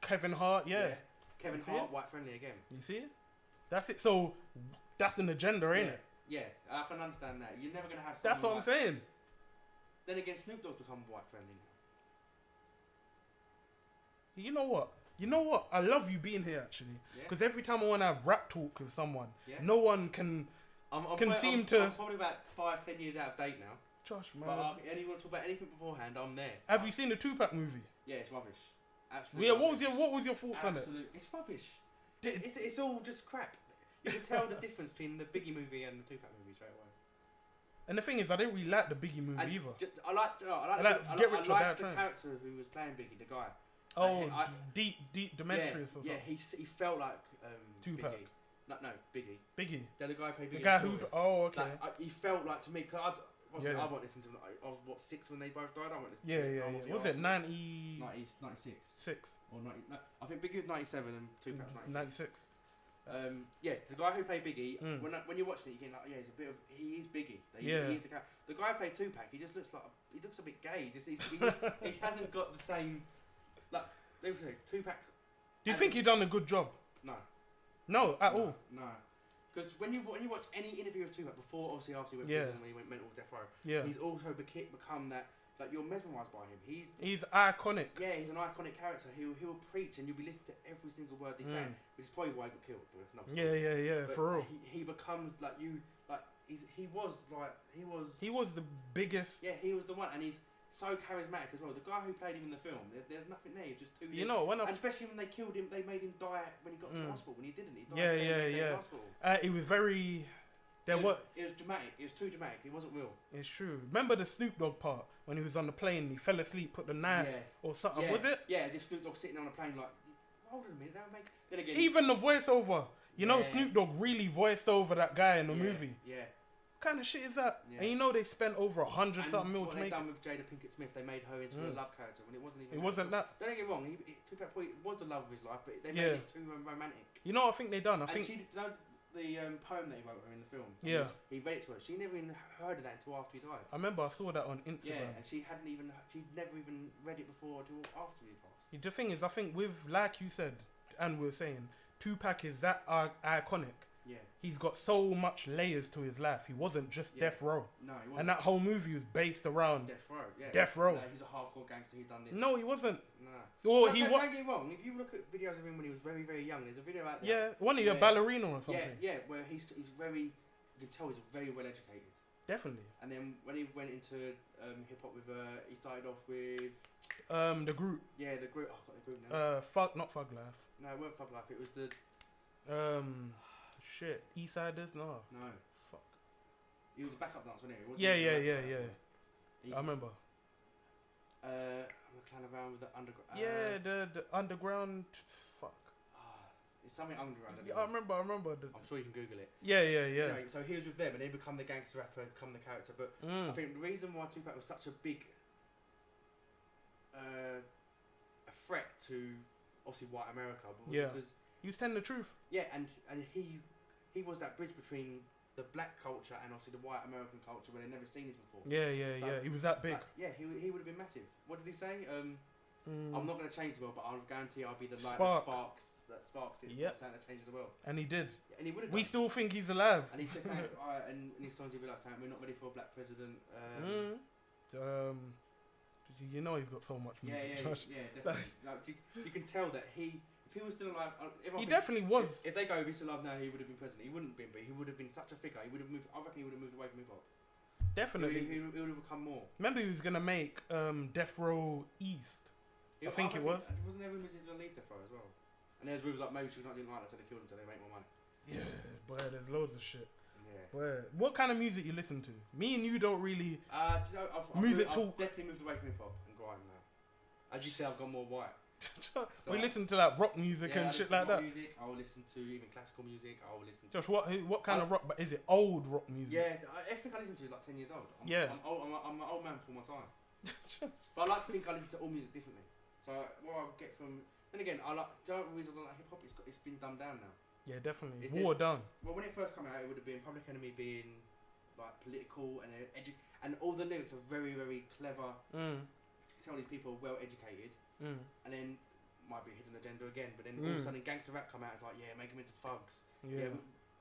Kevin Hart. Yeah. Kevin Hart, white friendly again. You see it? That's it. So that's an agenda, ain't it? Yeah, I can understand that. You're never gonna have. That's what I'm saying. Then again, Snoop Dogg's become white friendly now. You know what? I love you being here actually, because every time I want to have rap talk with someone, no one can I'm probably about 5-10 years out of date now. Josh, man. But anyone want to talk about anything beforehand, I'm there. Have you seen the Tupac movie? Yeah, it's rubbish. Absolutely. Yeah, what was your thoughts on it? It's rubbish. It's all just crap. You can tell the difference between the Biggie movie and the Tupac movie straight away. And the thing is, I didn't really like the Biggie movie either. I liked the character who was playing Biggie, the guy. Oh, Deep Demetrius or something. Yeah, he felt like Tupac. Biggie. No, Biggie. Biggie. Yeah, the guy played Biggie. The guy who. Oh, okay. Like, he felt like to me, cause I won't listen to them. I was 6 when they both died. I won't listen to them. Yeah. Was it 96? 6 or 90? No, I think Biggie was 97 and Tupac was 96. The guy who played Biggie, when you're watching it, you're getting like, he is Biggie. He is the guy who played Tupac. He just looks a bit gay. He hasn't got the same. Like, let me say, Tupac. Do you think he done a good job? No, at all. No, because when you watch any interview of Tupac before, obviously after he went prison, when he went mental death row, he's also become that. Like, you're mesmerised by him. He's iconic. Yeah, he's an iconic character. He'll preach and you'll be listening to every single word he's saying, which is probably why he got killed. But it's not. Yeah, but for real. He becomes like you. Like he was the biggest. Yeah, he was the one, and he's so charismatic as well. The guy who played him in the film, there's nothing there. He's just too. You know, and especially when they killed him, they made him die when he got to the hospital. When he didn't, he Yeah. died in the hospital. It was very. It was dramatic. It was too dramatic. It wasn't real. It's true. Remember the Snoop Dogg part when he was on the plane? He fell asleep, put the knife or something. Yeah. Was it? Yeah, as if Snoop Dogg sitting on a plane like, hold on a minute, that would make. Then again, even the voiceover. You know, Snoop Dogg really voiced over that guy in the movie. Yeah. What kind of shit is that? Yeah. And you know they spent over 100-something mil to make it. What they done with Jada Pinkett Smith, they made her into a love character when it wasn't even. It wasn't that. Don't get me wrong. Tupac was the love of his life, but they made it too romantic. You know what I think they done? I think the poem that he wrote her in the film. Yeah. He read it to her. She never even heard of that until after he died. I remember I saw that on Instagram. Yeah, and she'd never even read it before until after he passed. The thing is, I think with, like you said, and we were saying, Tupac is that iconic. Yeah. He's got so much layers to his life. He wasn't just Death Row. No, he wasn't. And that whole movie was based around Death Row. Yeah. Death Row. He's a hardcore gangster. He's done this. No, he wasn't. No. Or don't get me wrong. If you look at videos of him when he was very, very young, there's a video out there. Yeah, one of your ballerina or something. Yeah, where he's very. You can tell he's very well educated. Definitely. And then when he went into hip hop with, he started off with. The group. Yeah, the group. Oh, I've got the group now. Not Fug Life. No, it wasn't Fug Life. It was the. Shit. Eastsiders? No. Fuck. He was a backup dancer, wasn't he? Yeah. I remember. I'm playing around with the underground. Yeah, the underground. Fuck. It's something underground. Yeah, I remember. I'm sure you can Google it. Yeah. Anyway, so he was with them, and they become the gangster rapper, become the character. But I think the reason why Tupac was such a big a threat to obviously white America, but because he was telling the truth. Yeah, and he was that bridge between the black culture and obviously the white American culture where they'd never seen this before. Yeah. He was that big. He would have been massive. What did he say? I'm not going to change the world, but I'll guarantee I'll be the light that sparks it. Something that changes the world. And he did. And he would have. We still think he's alive. And he says something, and in his songs he'll be like saying, "We're not ready for a black president." You know he's got so much music. Yeah, definitely. Like, you can tell that if he was still alive, he definitely was. If they go, if he's still alive now, he would have been president. He wouldn't have been, but he would have been such a figure. He would have moved. I reckon he would have moved away from hip hop. Definitely. He would have become more. Remember, he was gonna make Death Row East. I think it was. Wasn't there rumours he was gonna leave Death Row as well? And there's rumours like maybe she didn't like that, so they killed him so they make more money. Yeah, but there's loads of shit. Yeah. But what kind of music you listen to? Me and you don't really. Do you know, I've definitely moved away from hip hop and grime now. As you say, I've gone more white. We listen to like rock music and shit like that. Music. I will listen to even classical music. I will listen to. Josh, what kind of rock? But is it old rock music? Yeah, everything I listen to is like 10 years old. I'm an old man for my time. But I like to think I listen to all music differently. So what I get from, then again, I like. Don't reason I like hip hop. It's been dumbed down now. Yeah, definitely. It's watered down. Well, when it first came out, it would have been Public Enemy being like political and and all the lyrics are very, very clever. You can tell these people are well educated. And then might be a hidden agenda again, but then all of a sudden gangster rap come out. It's like, yeah, make them into thugs. Yeah.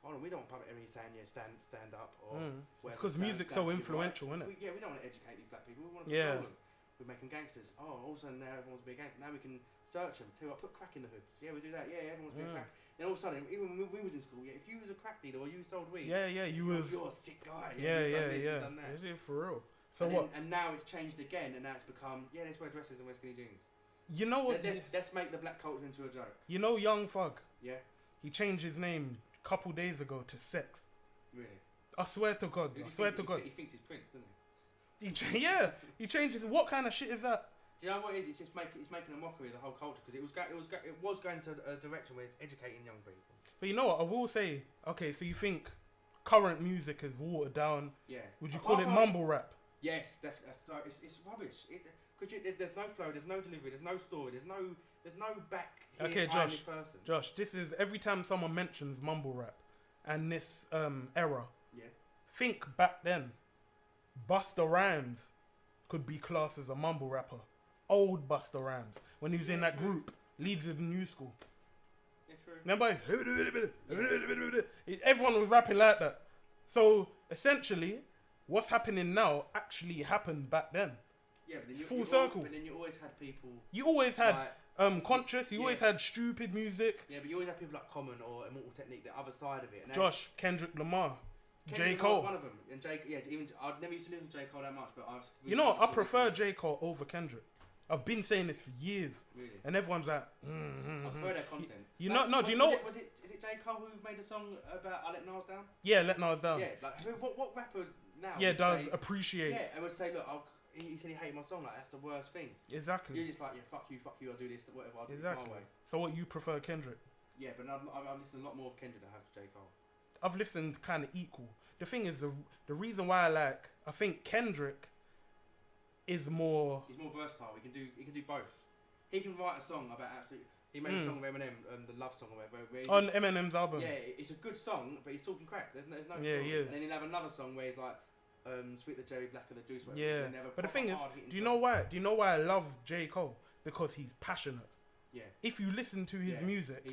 We don't want Public Enemy saying stand up or. It's because music's so influential, isn't it? We don't want to educate these black people. We want to control them. We make them gangsters. Oh, all of a sudden now everyone's being gangster. Now we can search them. Tell you what, put crack in the hoods. Yeah, we do that. Yeah, everyone's being crack. Then all of a sudden, even when we was in school, if you was a crack dealer or you sold weed, you're a sick guy. Yeah. For real. So what? And now it's changed again, and now it's become let's wear dresses and wear skinny jeans. You know what? Let's make the black culture into a joke. You know, Young Thug. Yeah. He changed his name a couple days ago to Sex. Really? I swear to God. He thinks he's Prince, doesn't he? He changes. What kind of shit is that? Do you know what it is? It's just it's making a mockery of the whole culture because it was going to a direction where it's educating young people. But you know what? I will say. Okay, so you think current music is watered down? Yeah. Would you call it mumble rap? Yes, it's rubbish. There's no flow, there's no delivery, there's no story, there's no back. Okay, Josh, this is every time someone mentions mumble rap and this era. Yeah. Think back then, Busta Rhymes could be classed as a mumble rapper. Old Busta Rhymes when he was in that group, Leeds of the New School. Yeah, true. Remember? Everyone was rapping like that. So essentially, what's happening now actually happened back then. Yeah, but then it's full circle. But then you always had people. You always had conscious. You always had stupid music. Yeah, but you always had people like Common or Immortal Technique, the other side of it. And Josh, Kendrick Lamar, J. Cole. Cole. Was one of them. And even I'd never used to listen to J. Cole that much, but I prefer J. Cole over Kendrick. I've been saying this for years. Really? And everyone's like, I prefer their content. Do you know? Is it J. Cole who made a song about I Let Nas Down? Yeah, Let Nas Down. Yeah, like what rapper now? Yeah, appreciate. Yeah, and would say, look, he said he hated my song. Like that's the worst thing. Exactly. You're just like, yeah, fuck you, I'll do this, whatever. I'll do it my way. So what, you prefer Kendrick? Yeah, but I've listened a lot more of Kendrick than I have to J. Cole. I've listened kind of equal. The thing is, the reason why I think Kendrick is more. He's more versatile. He can do both. He can write a song about absolutely. He made a song with Eminem, the Love Song or whatever. On Eminem's album. Yeah, it's a good song, but he's talking crack. There's no. Yeah, he is. And then he'll have another song where he's like, "Sweet the Cherry, Black of the Juice." Whatever. Yeah. But the thing is, do you know why? Do you know why I love J. Cole? Because he's passionate. Yeah. If you listen to his music,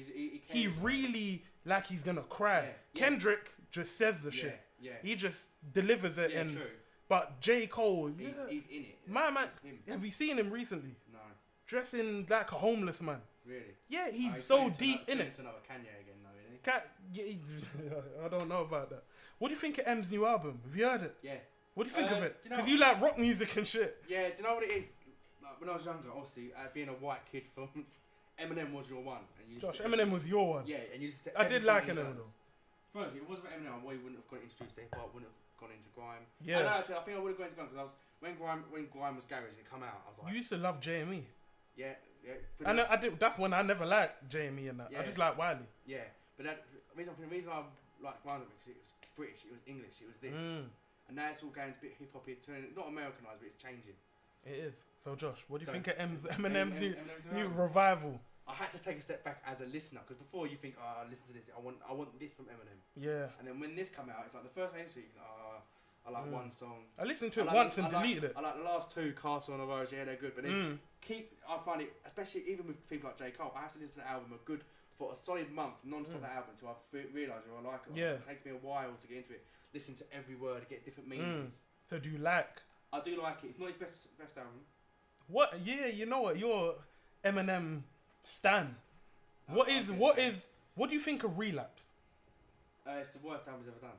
he really like he's gonna cry. Yeah. Kendrick just says the shit. Yeah. He just delivers it. Yeah, true. But J.Ole, he's in it. Man, have you seen him recently? No. Dressing like a homeless man. Really? Yeah, he's so deep in it. Another Kanye again, though, isn't he? I don't know about that. What do you think of M's new album? Have you heard it? Yeah. What do you think of it? Because you like rock music and shit. Yeah, do you know what it is? Like when I was younger, obviously, being a white kid from Eminem was your one. And Josh, Eminem was your one. Yeah, and you just. I did like Eminem though. First, it wasn't Eminem. I wouldn't have got introduced to hip hop. Wouldn't have gone into grime. Yeah. And actually, I think I would have gone into grime because when grime was garage, it come out. I was like. You used to love JME. Yeah. And I did. That's when I never liked JME and that. Yeah. I just like Wiley. Yeah, but the reason I like grime because it was British, it was English, it was this, and now it's all going a bit hip hop. It's turning not Americanized, but it's changing. It is. So Josh, what do you think of Eminem's new revival? I had to take a step back as a listener because before you think, oh, listen to this, I want this from Eminem. Yeah. And then when this come out, it's like the first I listen to it, I like one song. I listened to it once and deleted it. I like the last two, Castle on the Rose, yeah, they're good. But then I find it, especially even with people like J. Cole, I have to listen to the album for a solid month, non-stop that album, until I realise if I like it. Yeah. It takes me a while to get into it. Listen to every word, get different meanings. So do you like? I do like it. It's not his best album. What? Yeah, you know what? You're Eminem stan. What do you think of Relapse? It's the worst album he's ever done.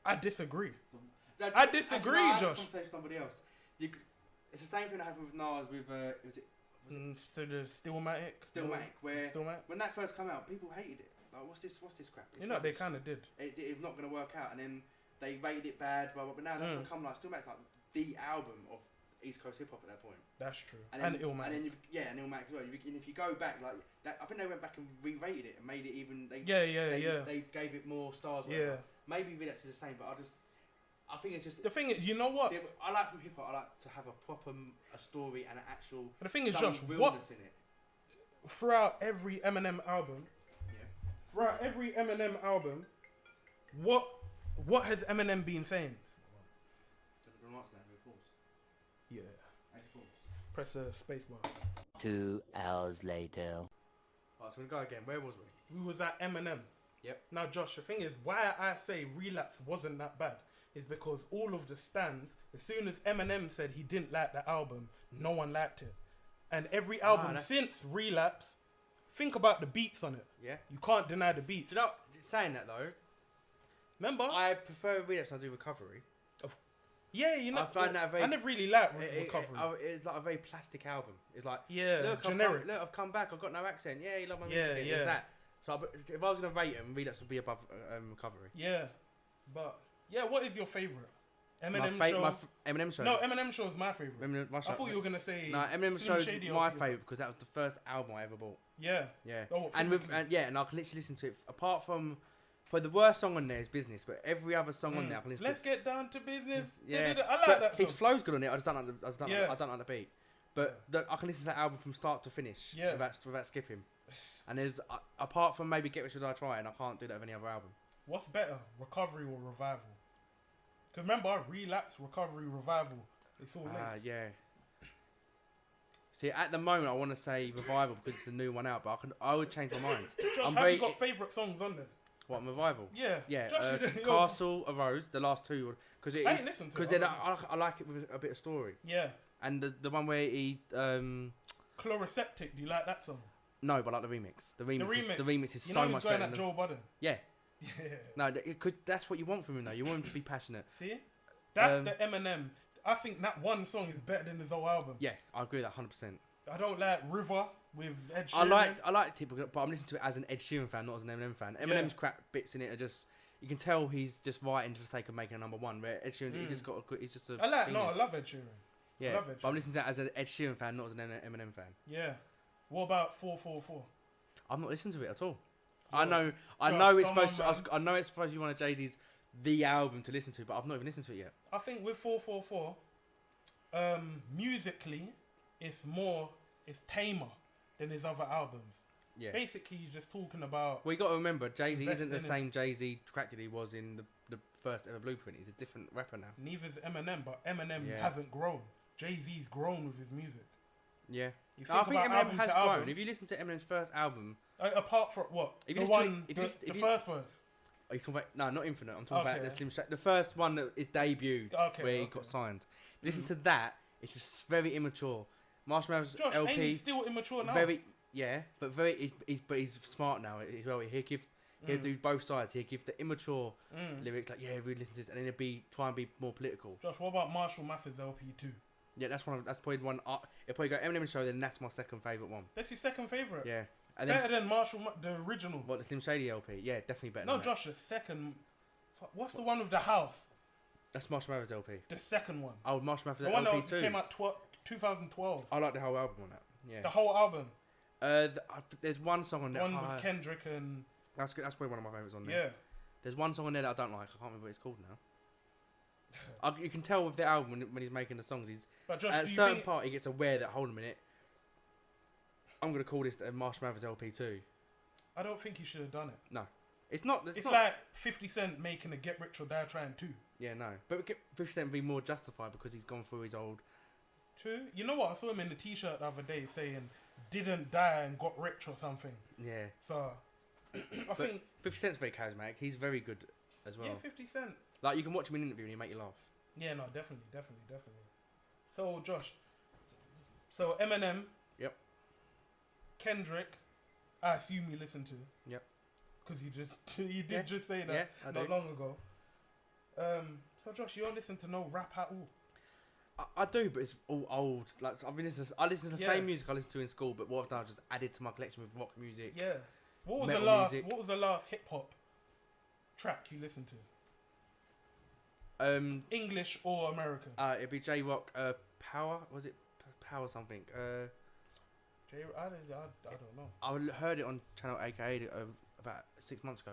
I disagree. Josh. I had this conversation with somebody else. It's the same thing that happened with Nas with Stillmatic. When that first came out, people hated it. Like, what's this crap? They kind of did. It's not going to work out, and then they rated it bad. Blah, blah, but now that's become like Stillmatic's like the album of East Coast hip hop at that point. That's true. And Illmatic. And then and Illmatic as well. And if you go back like that, I think they went back and re-rated it and made it even. They gave it more stars. Whatever. Yeah. Maybe Relapse is the same, but I think it's just the thing is, you know what? See, I like from hip hop. I like to have a proper a story and an actual. But the thing is, Josh, what in it. Throughout every Eminem album, what has Eminem been saying? Yeah. Press the space bar. 2 hours later. Alright, so we go again. Where was we? We was at Eminem. Yep. Now, Josh, the thing is, why I say Relapse wasn't that bad is because all of the stands, as soon as Eminem said he didn't like the album, no one liked it. And every album since Relapse, think about the beats on it. Yeah. You can't deny the beats. You know, saying that though, remember? I prefer Relapse than I do Recovery. Yeah, you know, I find that I never really liked Recovery. It's like a very plastic album. It's like, look, generic. I've come back. I've got no accent. Yeah, you love my music. Yeah. It's that. So if I was going to rate them, Relapse would be above Recovery. Yeah, but what is your favourite? Eminem show. Eminem show. No, Eminem show is my favourite. I thought you were gonna say. No, Eminem show is my favourite because that was the first album I ever bought. Yeah. Oh, and I can literally listen to it. Apart from, the worst song on there is Business, but every other song on there I can listen to. Let's get down to business. Yeah. I like that song. His flow's good on it. I don't like the beat. But I can listen to that album from start to finish without skipping. And there's apart from maybe Get Rich or Die Trying, I can't do that with any other album. What's better, Recovery or Revival? Because remember, Relapse, Recovery, Revival, it's all linked. Yeah. See, at the moment, I want to say Revival because it's the new one out, but I would change my mind. Josh, have you got favourite songs on there? What, Revival? Yeah. Josh, Castle, Arose, the last two. I ain't listened to it. Because I like it with a bit of story. Yeah. And the one where he... Chloroseptic, do you like that song? No, but I like the remix. The remix is so much better. You know he's going at Joe Budden? Yeah. No, that's what you want from him, though. You want him to be passionate. See? That's the Eminem. I think that one song is better than his whole album. Yeah, I agree with that 100%. I don't like River with Ed Sheeran. I liked it, but I'm listening to it as an Ed Sheeran fan, not as an Eminem fan. Eminem's crap bits in it are just... You can tell he's just writing for the sake of making a number one. Where Ed Sheeran, he's just a... I love Ed Sheeran. Yeah, but I'm listening to that as an Ed Sheeran fan, not as an Eminem fan. Yeah. What about 444? I'm not listening to it at all. I know it's supposed to be one of Jay-Z's the album to listen to, but I've not even listened to it yet. I think with 444, musically, it's tamer than his other albums. Yeah. Basically, he's just talking about... Well, you got to remember, Jay-Z isn't the same Jay-Z practically he was in the first ever Blueprint. He's a different rapper now. Neither's Eminem, but Eminem hasn't grown. Jay-Z's grown with his music. Yeah. I think Eminem has grown. If you listen to Eminem's first album... apart from what? The first verse? Are you talking about... No, not Infinite. I'm talking about the Slim Shady. The first one that is debuted where he got signed. Listen to that. It's just very immature. Marshmallow's Josh, LP... ain't he still immature now? He's smart now as well. He'll do both sides. He'll give the immature lyrics like, we listen to this, and then he'll try and be more political. Josh, what about Marshall Mathers LP 2? Yeah, that's probably one. If probably go Eminem show, then that's my second favourite one. That's your second favourite? Yeah. And better than Marshall, the original? What, the Slim Shady LP? Yeah, definitely better. No, Josh, the second. What's the one with the house? That's Marshall Mathers LP. The second one. Oh, Marshall Mathers LP 2. The one that came out 2012. I like the whole album on that. Yeah. The whole album. There's one song on there. One with Kendrick and... That's probably one of my favourites on there. Yeah. There's one song on there that I don't like. I can't remember what it's called now. You can tell with the album when he's making the songs, but Josh, at a certain part he gets aware that, hold a minute, I'm going to call this the Marshall Mathers LP2. I don't think he should have done it. No. It's not. It's like 50 Cent making a Get Rich or Die Trying 2. Yeah, no. But 50 Cent would be more justified because he's gone through his old... True. You know what? I saw him in the t-shirt the other day saying, didn't die and got rich or something. Yeah. So, I think... 50 Cent's very charismatic. He's very good as well. Yeah, 50 Cent. Like, you can watch him in an interview and he'll make you laugh. Yeah, no, definitely. So, Josh. So, Eminem. Yep. Kendrick. I assume you listen to. Yep. Because you did just say that not long ago. So, Josh, you don't listen to no rap at all? I do, but it's all old. Like, I listen to the same music I listened to in school, but what I've done is just added to my collection with rock music. Yeah. What was the last hip hop track you listened to? English or American? It'd be J-Rock. Power. Was it Power something? I don't know. I heard it on Channel AKA about 6 months ago.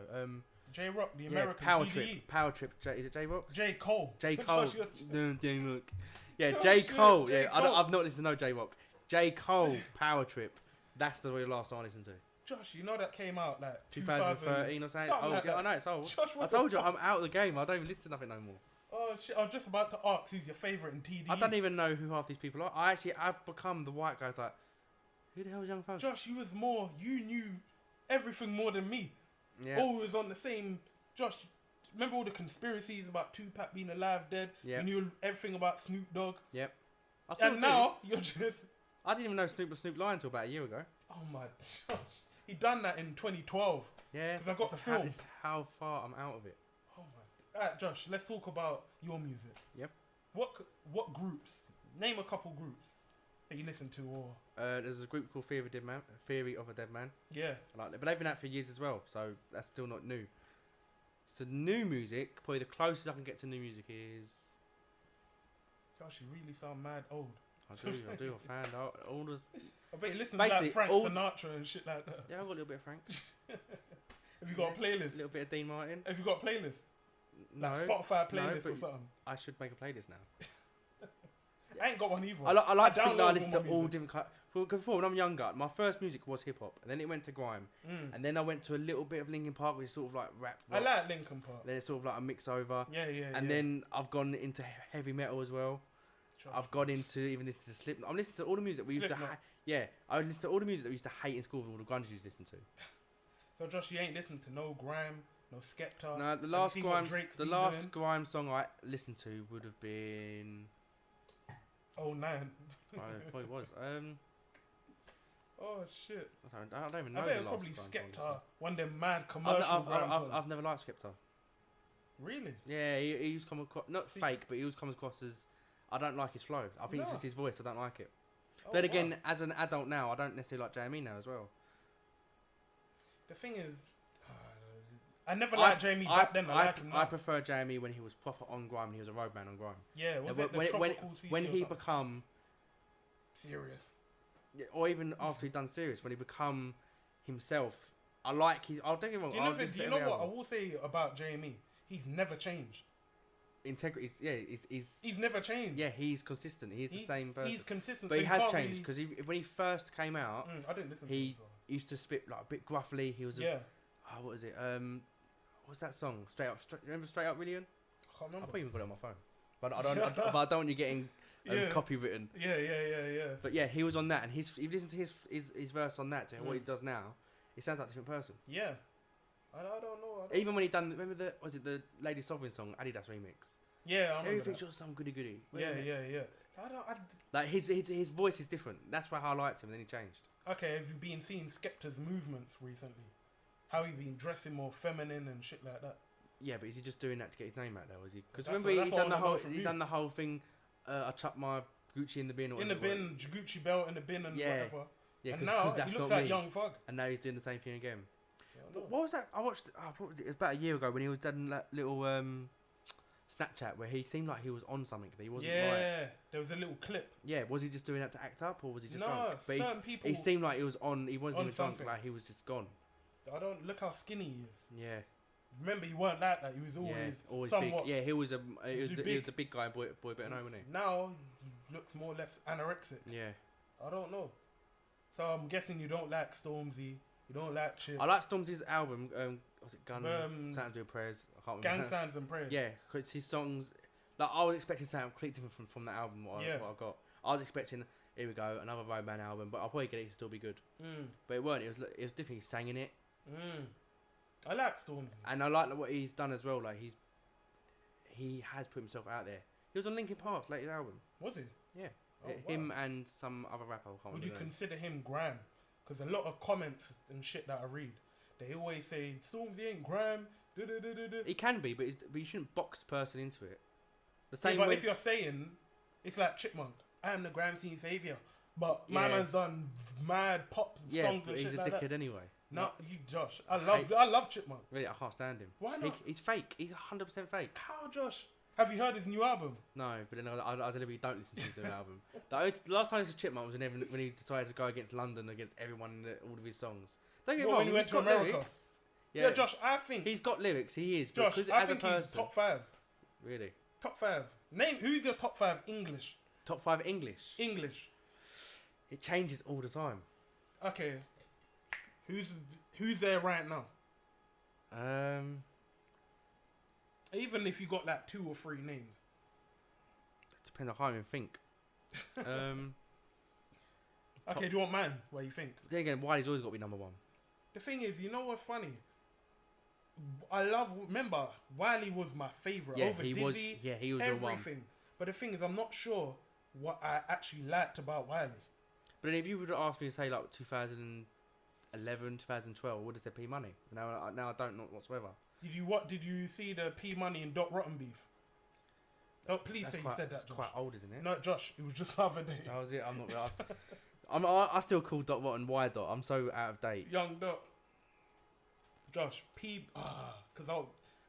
J-Rock, the American Power TDE. Trip. Power Trip. Is it J-Rock? J. Cole. J. Cole. No, J-Rock. Yeah, Oh, J. shit, Cole. J. Yeah, Cole. I've not listened to no J-Rock. J. Cole. Power Trip. That's the last song I listened to. Josh, you know that came out like 2013 or something. something Oh, like yeah, that. I know it's old. Josh, I what told the you fuck? I'm out of the game. I don't even listen to nothing no more. Oh shit! I was just about to ask who's your favourite in TDE. I don't even know who half these people are. I've become the white guy. Like, who the hell is Young Thug? Josh, you knew everything more than me. Yeah. Always on the same. Josh, remember all the conspiracies about Tupac being alive, dead? Yeah. You knew everything about Snoop Dogg. Yep. I still And do. now you're just. I didn't even know Snoop was Snoop Lion until about a year ago. Oh my Josh, he done that in 2012. Yeah. 'Cause I got the It's how- film. it's how far I'm out of it. Oh my. Alright, Josh, let's talk about your music. Yep. What groups? Name a couple groups that you listen to, or There's a group called Theory of a Dead Man. yeah. I like that, but they've been out for years as well, so that's still not new. So new music, probably the closest I can get to new music is. Josh, you really sound mad old. I do. I found out all this. I bet you listen to Basically, like Frank all- Sinatra and shit like that. Yeah, I've got a little bit of Frank. Have you got a A playlist? little bit of Dean Martin. Have you got a playlist? No, Like Spotify no, playlist or but something? I should make a playlist now. I ain't got one either. I like to think that I download listen all to my all music. different kinds. Before, when I'm younger, my first music was hip hop, and then it went to grime, and then I went to a little bit of Linkin Park, which is sort of like rap. I Rock. like Linkin Park. Then it's sort of like a mix over, Yeah. and then I've gone into heavy metal as well. Josh, I've gone into even listening to Slipknot. I'm listening to all the music that we used to. Slipknot. I listen to all the music that we used to hate in school with all the grunge we used to listen to. So Josh, you ain't listened to no grime, no Skepta. No, the Have you last seen what grime, Drake's the been last doing? grime song I listened to would have been. Oh 9. I probably was. Oh shit. I don't even know. I bet the it's last probably grime song I Skepta, listened to. one of them mad commercial grime songs. I've never liked Skepta. Really? Yeah, he was come across not See- fake, but he was come across as I don't like his flow. I think it's No. just his voice. I don't like it. Oh, Then again, wow. as an adult now, I don't necessarily like Jamie now as well. The thing is, I never liked Jamie back then. I like him now. I prefer Jamie when he was proper on grime. And he was a roadman on grime. Yeah, was Yeah, it the when Tropical CD when or he something? become, Serious. or even after he done serious, when he become himself, I like his. I'll don't get me wrong. Do you know what I will say about Jamie? He's never changed. Integrity. Yeah, he's He's never changed. yeah, he's consistent. He's the same person. He's consistent. But so he you has can't changed because when he first came out, I didn't listen to he him. used to spit like a bit gruffly. He was Yeah. what was it? What's that song? Remember Straight Up Million? I can't I remember. probably even got it on my phone, but I don't. But I don't want you getting Yeah. copywritten. Yeah. But yeah, he was on that, and if you listen to his verse on that to what he does now, it sounds like a different person. Yeah. I don't know. Even when he done, remember the Lady Sovereign song Adidas remix? Yeah, I remember Everything's that. just some goody. Yeah. Like his voice is different. That's why I liked him, and then he changed. Okay, have you been seeing Skepta's movements recently? How he been dressing more feminine and shit like that? Yeah, but is he just doing that to get his name out there? Was he? Because That's remember what- he that's done the all I know whole from he you. done the whole thing. I chucked my Gucci in the bin. Or In the whatever it bin, was. Gucci belt in the bin and Yeah. whatever. Yeah, and because now that's he looks not like me. Young Thug. And now he's doing the same thing again. Yeah, I But know. what was that? I watched. What was it? It was about a year ago when he was done that little Snapchat where he seemed like he was on something, but he wasn't. Like, Yeah, there was a little clip. yeah, was he just doing that to act up, or was he just No, drunk? But certain people. he seemed like he was on. He wasn't on even drunk. something. Like he was just gone. I don't look how skinny he is. Yeah, Remember, he weren't like that. He was always, yeah, always somewhat. big. Yeah, he was he was big. the big guy, boy better know, wasn't Now he looks more or less anorexic. he? Yeah. I don't know. So I'm guessing you don't like Stormzy. You don't like shit. I like Stormzy's album. Was it Gun? Something to do with prayers. I can't remember. Gang Signs and Prayers. Yeah, because his songs. Like I was expecting something completely different from that album. What I got. I was expecting. Here we go, another Roadman album, but I'll probably get it to still be good. But it weren't. It was definitely sang in it. I like Stormzy. And I like what he's done as well. Like he has put himself out there. He was on Linkin Park's latest album. Was he? Yeah. Oh, Him wow. and some other rapper. I can't Would you remember. consider him grime? Because a lot of comments and shit that I read, they always say Stormzy ain't grime. He can be, but you shouldn't box person into it. The Yeah, same but way. if you're saying it's like Chipmunk, I am the grime scene savior, but my Yeah. man's done mad pop Yeah, songs but and he's shit a like dickhead that. anyway. No, you Josh, I hate- love Chipmunk. Really, I can't stand him. Why not? He's fake. He's 100% fake. How, Josh? Have you heard his new album? No, but then I deliberately don't listen to his new album. The last time I listened to Chipmunk was when he decided to go against London, against everyone in all of his songs. Don't get me wrong, when he went to America. Lyrics. Yeah, Josh, I think... He's got lyrics, he is. Josh, because I as think a person, he's top 5. Really? Top 5. Name, who's your top 5 English? Top 5 English? English. It changes all the time. Okay. Who's there right now? Even if you got like 2 or 3 names. It depends on how you think. Okay, do you want mine? What do you think? Then again, Wiley's always got to be number 1. The thing is, you know what's funny? Remember, Wiley was my favourite over he Dizzy, was your one. everything. But the thing is, I'm not sure what I actually liked about Wiley. But then if you would have asked me to say like 2011, 2012, I would have said P Money. Now I don't know whatsoever. Did you see the P Money and Doc Rotten beef? Don't please say you said that. That's Josh. quite old, isn't it? No, Josh, it was just the other day. That was it. I'm not. I still call Doc Rotten Y Dot. I'm so out of date. Young Doc. Josh, because I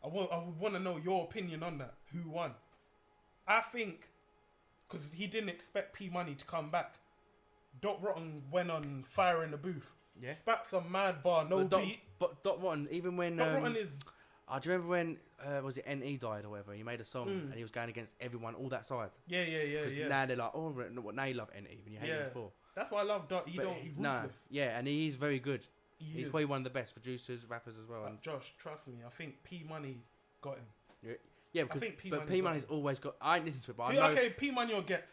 would want to know your opinion on that. Who won? I think because he didn't expect P Money to come back. Doc Rotten went on fire in the booth. Yeah. Spat some mad bar, beat. But Doc Rotten, even when Doc Rotten is. I do you remember when was it NE died or whatever? He made a song and he was going against everyone, all that side. Yeah. Now they're like, oh, now you love NE when you hated him before. That's why I love Doc. He's ruthless. Nah, yeah, and he's very good. He's is. probably one of the best producers, rappers as well. Josh, trust me, I think P Money got him. Yeah, because P Money's always got. I ain't listened to it, but I know. Okay, P Money or Gets.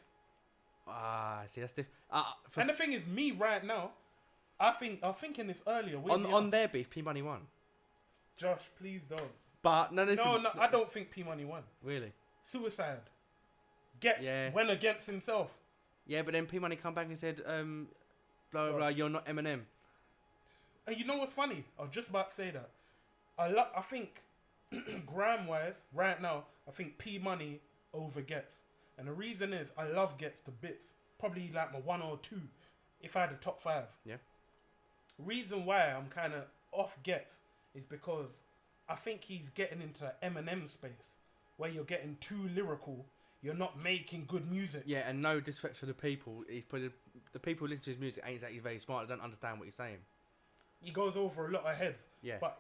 See, that's different. And the thing is, me right now, I was thinking this earlier. On their beef, P Money won. Josh, please don't. But no, I don't think P Money won. Really? Suicide. Gets went against himself. Yeah, but then P Money come back and said, blah blah blah, you're not Eminem. And you know what's funny? I was just about to say that. I think gram wise, right now, I think P Money over Gets. And the reason is I love Gets to bits. Probably like my 1 or 2 if I had a top 5. Yeah. Reason why I'm kind of off Gets is because I think he's getting into Eminem space where you're getting too lyrical. You're not making good music. Yeah, and no disrespect for the people. The people who listen to his music ain't exactly very smart. They don't understand what he's saying. He goes over a lot of heads. Yeah. But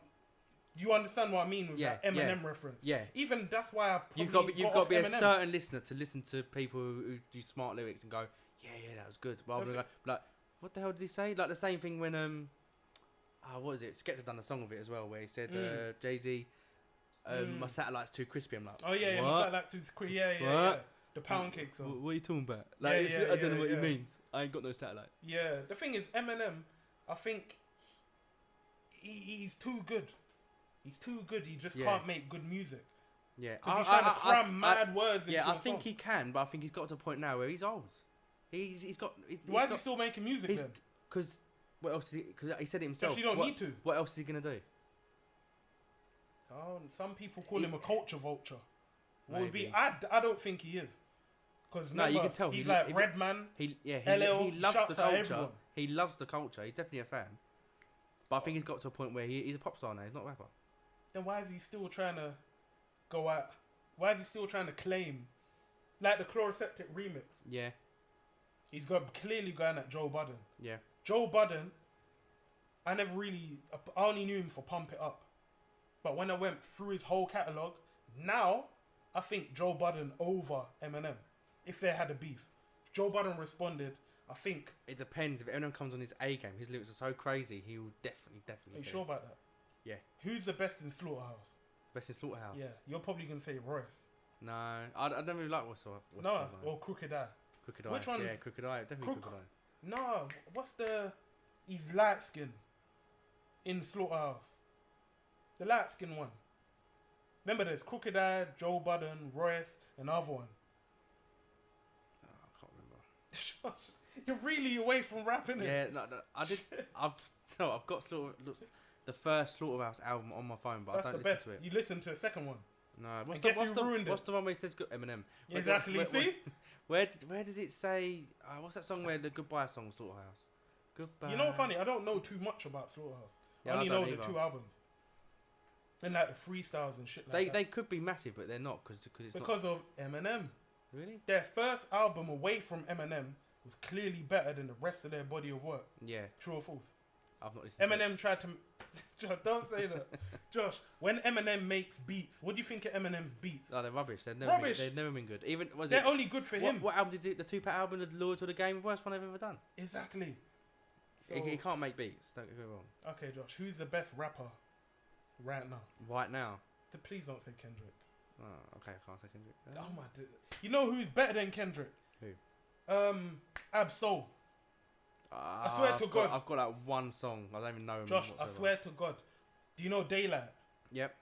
you understand what I mean with that Eminem reference? Yeah. Even that's why you've got to be Eminem. A certain listener to listen to people who do smart lyrics and go, yeah, that was good. Rather than go, like, what the hell did he say? Like the same thing when what is it? Skepta done a song of it as well, where he said, Jay-Z, my satellite's too crispy. I'm like, oh yeah, my satellite's too crispy. Yeah. The pound cake song. What are you talking about? Like, I don't know what he means. I ain't got no satellite. Yeah, the thing is, Eminem, I think he's too good. He's too good. He just can't make good music. Yeah, because he's trying to cram mad words into a song. I think he can, but I think he's got to a point now where he's old. He's got. Why is he still making music then? Because what else? Because he said it himself. Because you don't need to. What else is he gonna do? Oh, some people call him a culture vulture. I don't think he is. Because you can tell he's like Redman. He loves the culture. He loves the culture. He's definitely a fan. But I think he's got to a point where he's a pop star now. He's not a rapper. Then why is he still trying to go out? Why is he still trying to claim, like the Chloroseptic remix? Yeah. He's clearly going at Joe Budden. Yeah. Joe Budden, I only knew him for Pump It Up. But when I went through his whole catalogue, now I think Joe Budden over Eminem. If they had a beef. If Joe Budden responded, I think... It depends. If Eminem comes on his A game, his lyrics are so crazy, he will definitely Are you sure about that? Yeah. Who's the best in Slaughterhouse? Best in Slaughterhouse? Yeah. You're probably going to say Royce. No. I don't really like what's No, or Crooked Eye. Crooked Eye. Which one? Yeah, Crooked Eye. Definitely Crooked Eye. No. He's light skin in Slaughterhouse. The light skin one. Remember there's Crooked Eye, Joe Budden, Royce, and the other one. I can't remember. You're really away from rapping it. Yeah, no, I've got the first Slaughterhouse album on my phone, but I don't listen to it. You listen to the second one. No, what's the one where it says Eminem? Exactly. See? Where does it say? What's that song where the Goodbye song Slaughterhouse? Goodbye. You know what's funny? I don't know too much about Slaughterhouse. I only know the 2 albums. And like the freestyles and shit like that. They could be massive, but they're not because it's because of Eminem. Really? Their first album away from Eminem was clearly better than the rest of their body of work. Yeah. True or false? I've not listened. Eminem tried to. Josh, don't say that. Josh, when Eminem makes beats, what do you think of Eminem's beats? Oh, they're rubbish. They've never been good. Even they're only good for him. What album did you do? The Tupac album, The Lure to the Game, worst one I've ever done. Exactly. So, He can't make beats. Don't get me wrong. Okay, Josh, who's the best rapper right now? Right now. So please don't say Kendrick. Oh, okay, I can't say Kendrick. Oh my! You know who's better than Kendrick? Who? Absol. I swear to God. I've got like one song. I don't even know him. Josh, whatsoever. I swear to God. Do you know Daylight? Yep.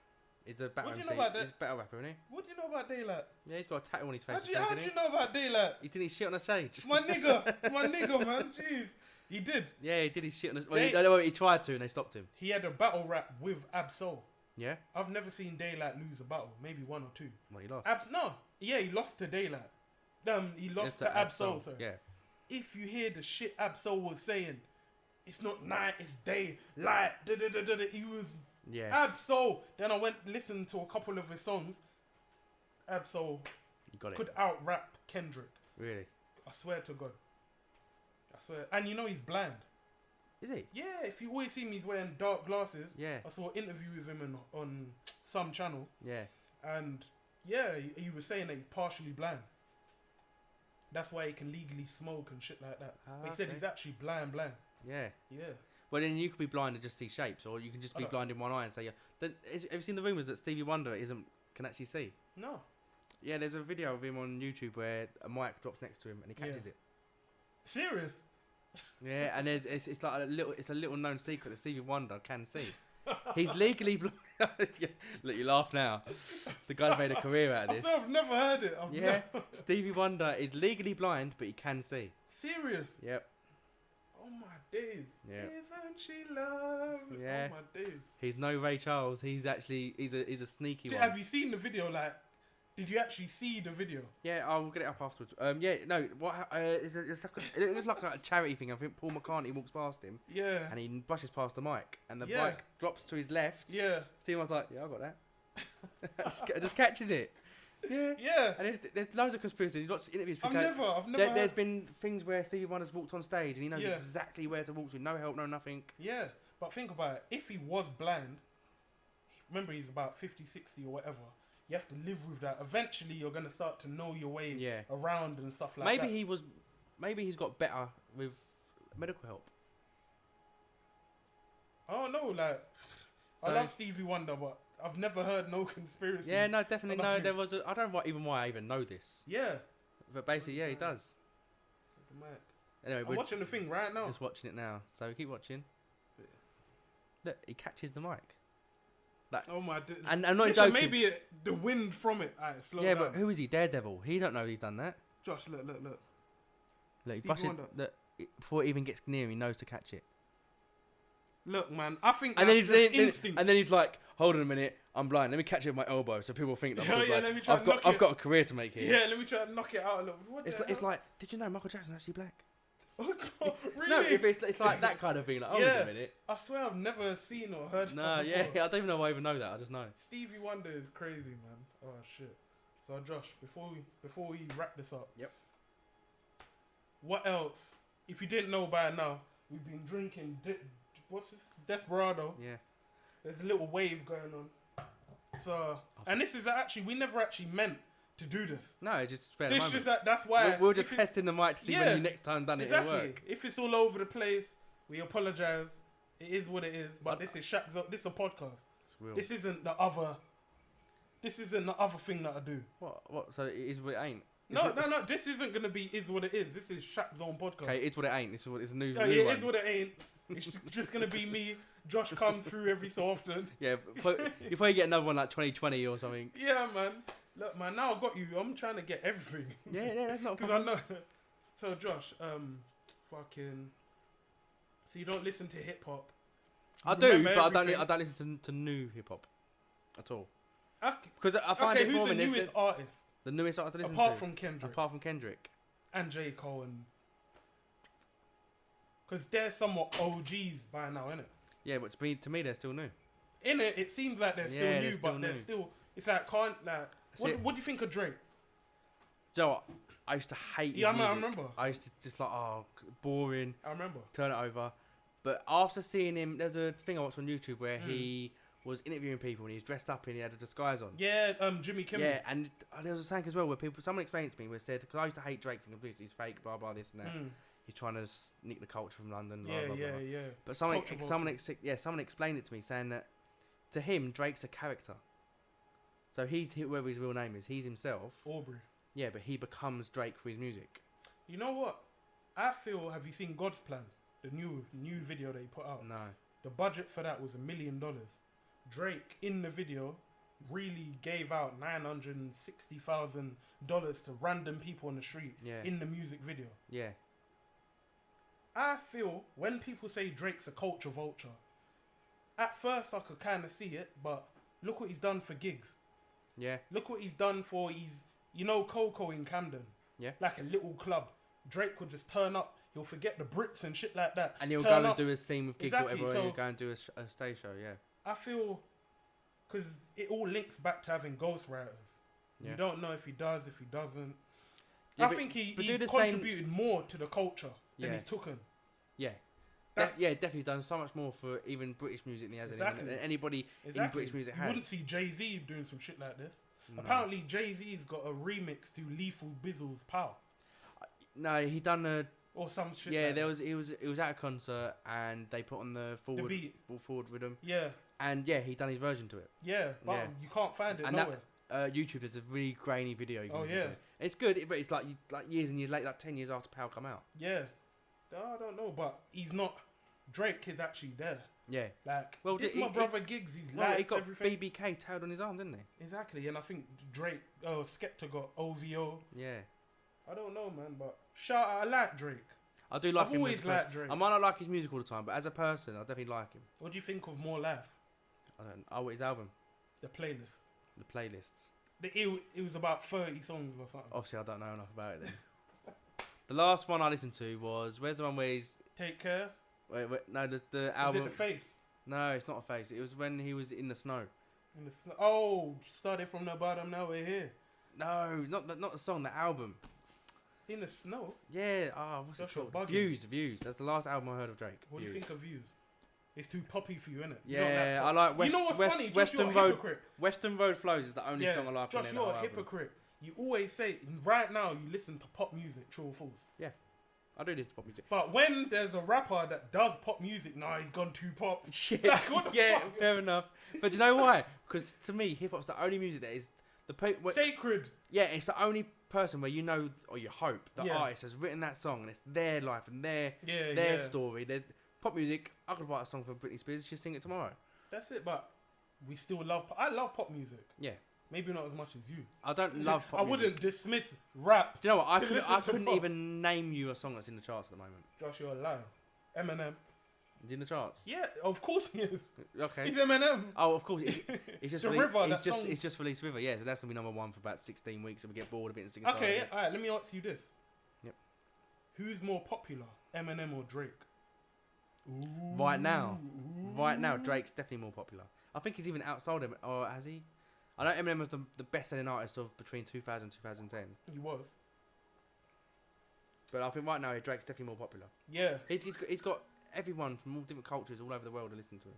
He's a battle What do you MC. know about that? He's a battle rapper, isn't he? What do you know about Daylight? Yeah, he's got a tattoo on his face. How do you know about Daylight? He did his shit on the stage. My nigga, man. Jeez. He did. Yeah, he did his shit on the stage. Well, he tried to and they stopped him. He had a battle rap with Absol. Yeah? I've never seen Daylight lose a battle. Maybe one or two. Well, he lost. He lost to Daylight. He lost to Absol, sorry. Yeah. If you hear the shit Absol was saying, it's not night, it's day, light, he was Absol. Then I went listened to a couple of his songs. Absol could out-rap Kendrick. Really? I swear to God. I swear. And you know he's blind. Is he? Yeah, if you always see him, he's wearing dark glasses. Yeah. I saw an interview with him on some channel. Yeah. And yeah, he was saying that he's partially blind. That's why he can legally smoke and shit like that. But he said he's actually blind. Yeah. Yeah. Well, then you could be blind and just see shapes, or you can just be blind in one eye and say, have you seen the rumours that Stevie Wonder can actually see? No. Yeah, there's a video of him on YouTube where a mic drops next to him and he catches it. Serious? Yeah, and it's like a little known secret that Stevie Wonder can see. He's legally blind. Look, you laugh now. The guy's made a career out of this. I've never heard it. Stevie Wonder is legally blind, but he can see. Serious? Yep. Oh my days. Yeah. Isn't she lovely? Yeah. Oh my days. He's no Ray Charles. He's actually he's a sneaky one. Have you seen the video? Like, did you actually see the video? Yeah, I'll get it up afterwards. It looks like a charity thing. I think Paul McCartney walks past him. Yeah. And he brushes past the mic, and the mic drops to his left. Yeah. Steve was like, "Yeah, I got that." just catches it. Yeah. Yeah. And there's loads of conspiracies. Lots of interviews. I've never. There's been things where Stevie Wonder's walked on stage and he knows exactly where to walk to. No help, no nothing. Yeah, but think about it. If he was blind, remember he's about 50, 60 or whatever. You have to live with that. Eventually, you're gonna start to know your way around and stuff like that. Maybe he's got better with medical help. I don't know. Like, I love Stevie Wonder, but I've never heard no conspiracy. Yeah, no, definitely no. There was I don't know why I even know this. Yeah. But basically, he does. Anyway, I'm watching the thing right now. Just watching it now. So keep watching. Look, he catches the mic. Oh my! And I'm not joking. Maybe the wind from it. Alright, slow down. But who is he? Daredevil. He don't know he's done that. Josh, look. Look, he brushes. Look, before it even gets near him, he knows to catch it. Look, man, I think and that's instinct. And then he's like, "Hold on a minute, I'm blind. Let me catch it with my elbow, so people think that I'm blind. Let me try I've got a career to make here." Yeah, let me try to knock it out a little. It's like, did you know Michael Jackson's actually black? Oh God, really? No, it's like that kind of thing. Like, hold on a minute. I swear I've never seen or heard. No, I don't even know why I even know that. I just know. Stevie Wonder is crazy, man. Oh shit. So Josh, before we wrap this up. Yep. What else? If you didn't know by now, we've been drinking. What's this? Desperado. Yeah. There's a little wave going on. So, and this is actually we never actually meant to do this. No, it's just fair. This just that's why we're just testing the mic to see when you next time done it'll work. If it's all over the place, we apologise. It is what it is. But this is ShackZone. This is a podcast. This isn't the other. This isn't the other thing that I do. What? So it is what it ain't. No. This isn't gonna be is what it is. This is ShackZone Podcast. Okay, it's what it ain't. It's a new. Yeah, it is what it ain't. It's just gonna be me. Josh comes through every so often. Yeah, before you get another one like 2020 or something. Yeah, man. Look, man. Now I got you. I'm trying to get everything. Yeah, that's not. Because I know. So Josh, fucking. So you don't listen to hip hop. I do, but I don't listen to new hip hop at all. Because I find it who's the newest artist? The newest artist I listen to? Apart from Kendrick. And J. Cole and... Because they're somewhat OGs by now, innit? Yeah, but to me, they're still new. in it seems like they're still new, but they're still. It's like what do you think of Drake? Joe, I used to hate his music. I remember. I used to just boring. I remember. Turn it over. But after seeing him, there's a thing I watched on YouTube where he was interviewing people and he was dressed up and he had a disguise on. Yeah, Jimmy Kimmel. Yeah, and there was a saying as well where someone explained it to me where it said, because I used to hate Drake thinking he's fake, blah blah this and that. He's trying to nick the culture from London. Blah, blah, blah. But someone explained it to me saying that to him Drake's a character. So he's whoever his real name is. He's himself. Aubrey. Yeah, but he becomes Drake for his music. You know what? I feel. Have you seen God's Plan? The new video they put out. No. The budget for that was $1 million. Drake in the video really gave out $960,000 to random people on the street in the music video. Yeah. I feel when people say Drake's a culture vulture, at first I could kind of see it, but look what he's done for gigs. Yeah. Look what he's done for Coco in Camden. Yeah. Like a little club. Drake would just turn up. He'll forget the Brits and shit like that. And he'll go and do a scene with gigs or whatever, so he'll go and do a stage show, yeah. I feel, because it all links back to having ghostwriters. Yeah. You don't know if he does, if he doesn't. Yeah, I think he's contributed more to the culture than he's taken. Yeah. Definitely done so much more for even British music than he has than anybody in British music has. You wouldn't see Jay-Z doing some shit like this. No. Apparently, Jay-Z's got a remix to Lethal Bizzle's Power. No, he done a... Or some shit. Yeah, like it was at a concert and they put on the forward rhythm. Yeah. And he done his version to it. Yeah, but you can't find it nowhere. YouTube, there's a really grainy video. You can listen to. It's good, but it's like years and years later, like 10 years after Power come out. Yeah. I don't know, but he's not. Drake is actually there. Yeah. Like, my brother gigs. He's he got everything. BBK tailed on his arm, didn't he? Exactly, and I think Drake, Skepta got OVO. Yeah. I don't know, man, but I like Drake. I do like him. I've always liked Drake. I might not like his music all the time, but as a person, I definitely like him. What do you think of More Life? I don't know. Oh, his album? The playlist. The playlists. It was about 30 songs or something. Obviously, I don't know enough about it then. The last one I listened to was... Where's the one where he's... Take Care? Wait, no, the album... Is it The Face? No, it's not A Face. It was when he was in the snow. In the snow? Oh, started from the bottom, now we're here. No, not the song, the album. In the snow? Yeah, what's it called? Views. That's the last album I heard of Drake. What do you think of Views? It's too poppy for you, innit? Yeah, I like you know what's funny? Josh, Western you're a Road. hypocrite. Western Road Flows is the only song I like. Josh, you're a hypocrite. You always say, right now, you listen to pop music, true or false? Yeah, I do listen to pop music. But when there's a rapper that does pop music, he's gone too pop. Shit. Fuck? Fair enough. But you know why? Because to me, hip hop's the only music that is sacred. Yeah, it's the only person where you know, or you hope, the artist has written that song and it's their life and their story. Pop music, I could write a song for Britney Spears, she'll sing it tomorrow. That's it, but we still love... I love pop music. Yeah. Maybe not as much as you. I don't love pop music. I wouldn't dismiss rap. Do you know what? I couldn't even name you a song that's in the charts at the moment. Josh, you're a liar. Eminem. Is in the charts? Yeah, of course he is. Okay. He's Eminem. Oh, of course. It's just It's just released River, yeah. So that's gonna be number 1 for about 16 weeks, and we get bored of it and sing. Okay, all right. Let me ask you this. Yep. Who's more popular, Eminem or Drake? Ooh. Right now, Drake's definitely more popular. I think he's even outsold him, or has he? I know Eminem was the best-selling artist of between 2000 and 2010. He was. But I think right now Drake's definitely more popular. Yeah. He's got everyone from all different cultures all over the world to listen to him.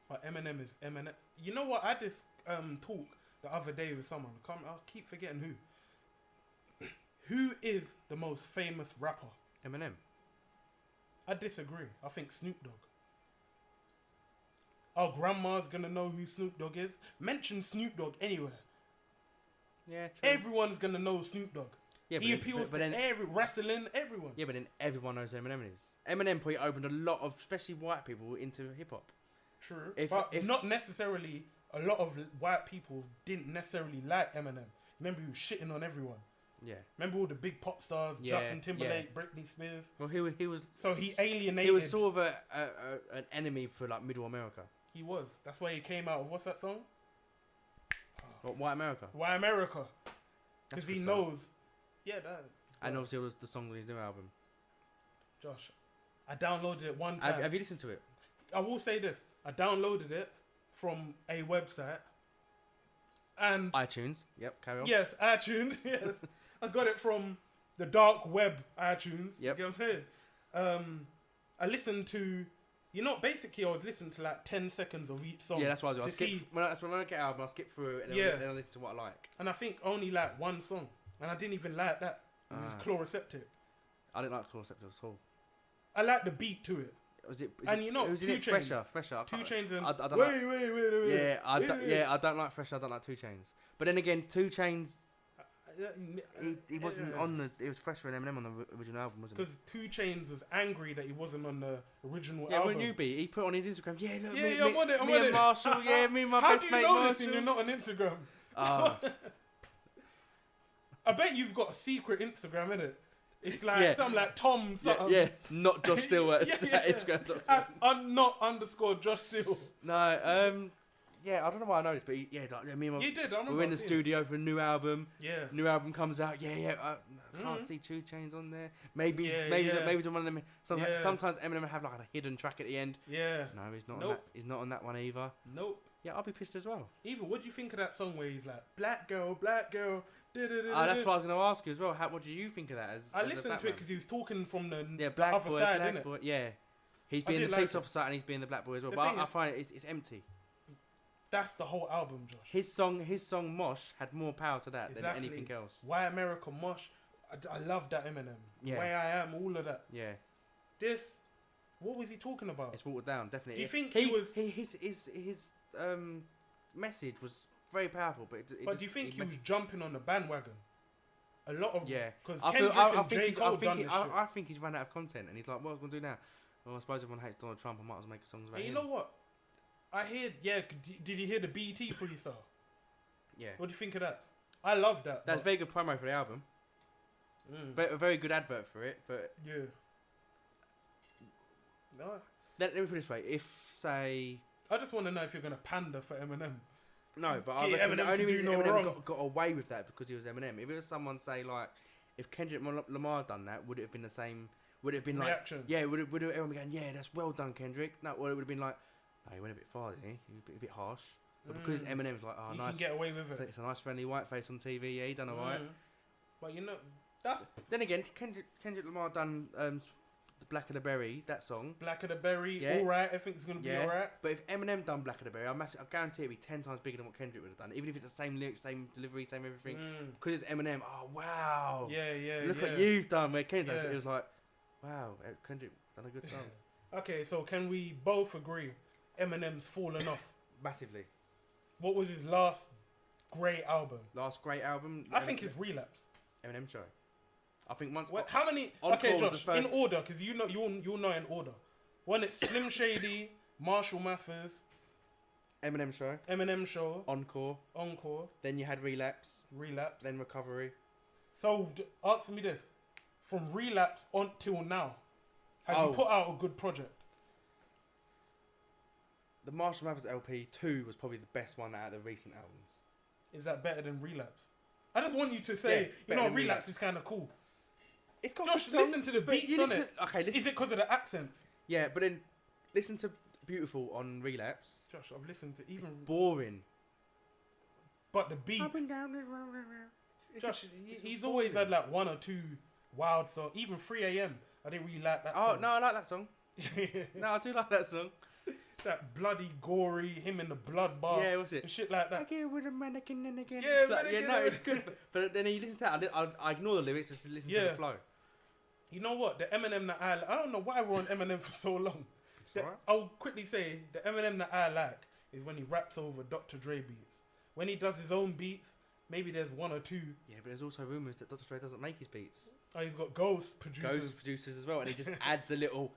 But Eminem is Eminem. You know what? I had this talk the other day with someone. I'll keep forgetting who. Who is the most famous rapper? Eminem. I disagree. I think Snoop Dogg. Our grandma's gonna know who Snoop Dogg is. Mention Snoop Dogg anywhere. Yeah, true. Everyone's gonna know Snoop Dogg. Yeah, he appeals to every wrestling, everyone. Yeah, but then everyone knows who Eminem is. Eminem probably opened a lot of, especially white people, into hip hop. True, but not necessarily. A lot of white people didn't necessarily like Eminem. Remember, he was shitting on everyone. Yeah. Remember all the big pop stars, Justin Timberlake, Britney Spears. Well, he was. So he alienated. He was sort of an enemy for like Middle America. He was. That's why he came out of what's that song? White America. White America. Because he knows. Yeah, that. And obviously it was the song on his new album. Josh, I downloaded it one time. Have you listened to it? I will say this. I downloaded it from a website. And iTunes. Yep, carry on. yes, iTunes. Yes, I got it from the dark web iTunes. Yep. You know what I'm saying? I listened to, basically I was listening to like 10 seconds of each song. Yeah, that's what I do. I to skip see- when I get an album. I skip through it and Yeah. then I listen to what I like. And I think only like one song, and I didn't even like that. It was Chloroseptic. I didn't like Concept at all. I like the beat to it. Was it? And you know, it was 2 in it Chainz. fresher. 2 Chainz and I don't wait. I don't like Fresher. I don't like 2 Chainz. But then again, 2 Chainz, he wasn't on the. It was Fresher and Eminem on the original album, wasn't it? Because 2 Chainz was angry that he wasn't on the original Yeah, album. when you be, he put on his Instagram. Yeah, look, Yeah, I'm on it. me and Marshall. Yeah, me and my How best do mate you know Marshall. this and you're not on Instagram? I bet you've got a secret Instagram, innit? It's like something like Tom something. Yeah, not Josh Stewart. Yeah. Instagram. Not underscore Josh Stewart. No, yeah, I don't know why I know this, but me and my, You did, I remember. we're in the seeing studio for a new album. Yeah. New album comes out. I can't see 2 Chainz on there. Maybe Yeah, it's on one of them. Yeah. Sometimes Eminem will have like a hidden track at the end. Yeah. No, he's not. Nope. On that. He's not on that one either. Nope. Yeah, I'll be pissed as well. Even, what do you think of that song where he's like, black girl, that's That's what I was going to ask you as well. What do you think of that? I listened to it because he was talking from the black other boy, side, black innit? boy. Yeah, he's I being the did police like it. officer and he's being the black boy as well. The But thing I is- find it's empty. That's the whole album, Josh. His song Mosh had more power to that Exactly. than anything else. Why America Mosh? I love that Eminem. Yeah. Way I Am, all of that. Yeah, What was he talking about? it's watered down, definitely. Do you think he was- his message was very powerful, but But do you think he was jumping on the bandwagon? A lot of Yeah, because I Kendrick and J. Cole done this shit. I think he's run out of content, and he's like, "What am I gonna do now?" Well, I suppose everyone hates Donald Trump. I might as well make songs about And you him. know what? I heard. Yeah, did you hear the BET freestyle? Yeah, What do you think of that? I love that. that's but- very good promo for the album. A very good advert for it, but Yeah. No, let me put it this way: if say I just want to know if you're gonna pander for Eminem. no, but I Yeah, reckon Eminem the only could do reason no Eminem wrong. got away with that because he was Eminem. If it was someone say like, if Kendrick Lamar done that, would it have been the same? Would it have been Reaction. like, yeah, would everyone be going, yeah, that's well done, Kendrick? No, or it would have been like, no, he went a bit far, didn't he? He was a bit harsh. But because Eminem's like, oh, You nice, can get away with it. it's a nice friendly white face on TV. Yeah, he done alright. But that's Then again, Kendrick Lamar done the Black of the Berry, that song. Black of the Berry. Yeah. Alright, I think it's gonna be Yeah. alright. But if Eminem done Black of the Berry, I guarantee it'd be 10 times bigger than what Kendrick would have done. Even if it's the same lyrics, same delivery, same everything. Because it's Eminem, oh wow. Yeah. Look what you've done. Where Kendrick, Yeah. it was like, wow, Kendrick done a good song. Okay, so can we both agree Eminem's fallen off? Massively. What was his last great album? Last great album. I think it's Relapse. Eminem Show. I think once. How many? Encore Okay, was Josh, the first- in order, because you'll know in order. When it's Slim Shady, Marshall Mathers, Eminem Show. Eminem Show, Encore. Then you had Relapse. Relapse. Then Recovery. So answer me this: from Relapse on till now, have you Oh. put out a good project? The Marshall Mathers LP 2 was probably the best one out of the recent albums. Is that better than Relapse? I just want you to say, Yeah, better than Relapse Relapse. is kind of cool. It's got Josh, good songs, listen to the but beats you on listen- it. Okay, listen. Is it because of the accents? Yeah, but then listen to Beautiful on Relapse. Josh, I've listened to even, Boring. but the beat. Up and down the road. It's Josh, just- he's it's always boring. had like 1 or 2 wild songs. Even 3 AM, I didn't really like that Oh song. no, I like that song. No, I do like that song. That bloody gory, him in the blood bath. Yeah, what's it? And shit like that. Again with a mannequin and again. Yeah, It's like, mannequin no, and it's good. But then you listen to that, I ignore the lyrics just to listen to Yeah. the flow. You know what? The Eminem that I don't know why we're on Eminem for so long. alright. I'll quickly say the Eminem that I like is when he raps over Dr. Dre beats. When he does his own beats, maybe there's 1 or 2. Yeah, but there's also rumours that Dr. Dre doesn't make his beats. Oh, he's got ghost producers. Ghost producers as well, and he just adds a little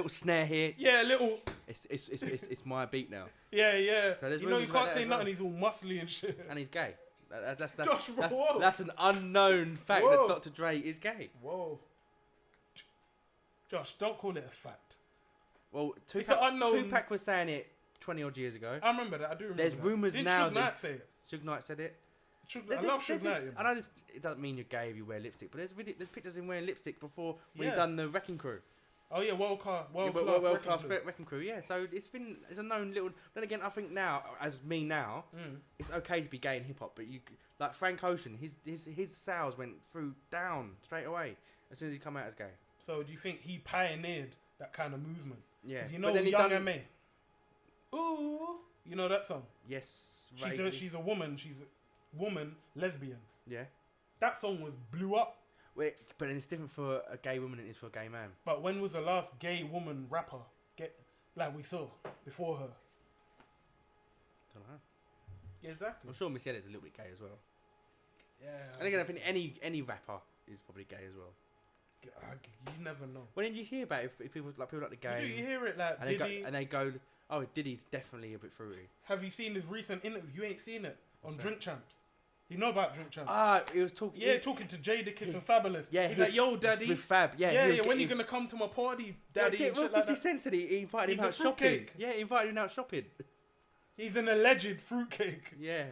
snare here. Yeah, little. It's my beat now, Yeah. So there's You know, you rumours can't like that say as well. nothing. He's all muscly and shit. and he's gay. That's Josh, whoa. that's an unknown fact Whoa. that Dr. Dre is gay. Whoa. Josh, don't call it a fact. Well, It's an unknown- Tupac was saying it 20 odd years ago. I remember that. I do remember There's that. rumours Didn't now Suge Knight that say it? Suge Knight said it. I love Suge Knight. you know. I know it doesn't mean you're gay if you wear lipstick, but there's pictures of him wearing lipstick before when Yeah. he done the Wrecking Crew. Oh yeah, world class wrecking crew. Yeah, so it's a known little. Then again, I think now, it's okay to be gay in hip hop, but you like Frank Ocean, his sales went down straight away as soon as he come out as gay. So do you think he pioneered that kind of movement? Yeah, because you know Young M.A. Ooh, you know that song? Yes, she's a woman. She's a woman lesbian. Yeah, that song blew up. Wait, but it's different for a gay woman than it is for a gay man. But when was the last gay woman rapper like we saw before her? Don't know. Yeah, exactly. I'm sure Missy Elliott's a little bit gay as well. Yeah. And again, I think any rapper is probably gay as well. You never know. When did you hear about if people like the game? You hear it like Diddy, and they go, oh, Diddy's definitely a bit fruity. Have you seen his recent interview? You ain't seen it on Drink Champs. You know about Drink Champs? He was talking. Yeah, talking to Jadakiss and Fabulous. Yeah, he's like, "Yo, daddy." With Fab, yeah. Yeah, when you gonna come to my party, daddy? Yeah, well, 50 Cent said he invited him out shopping. Yeah, he invited him out shopping. He's an alleged fruitcake. Yeah.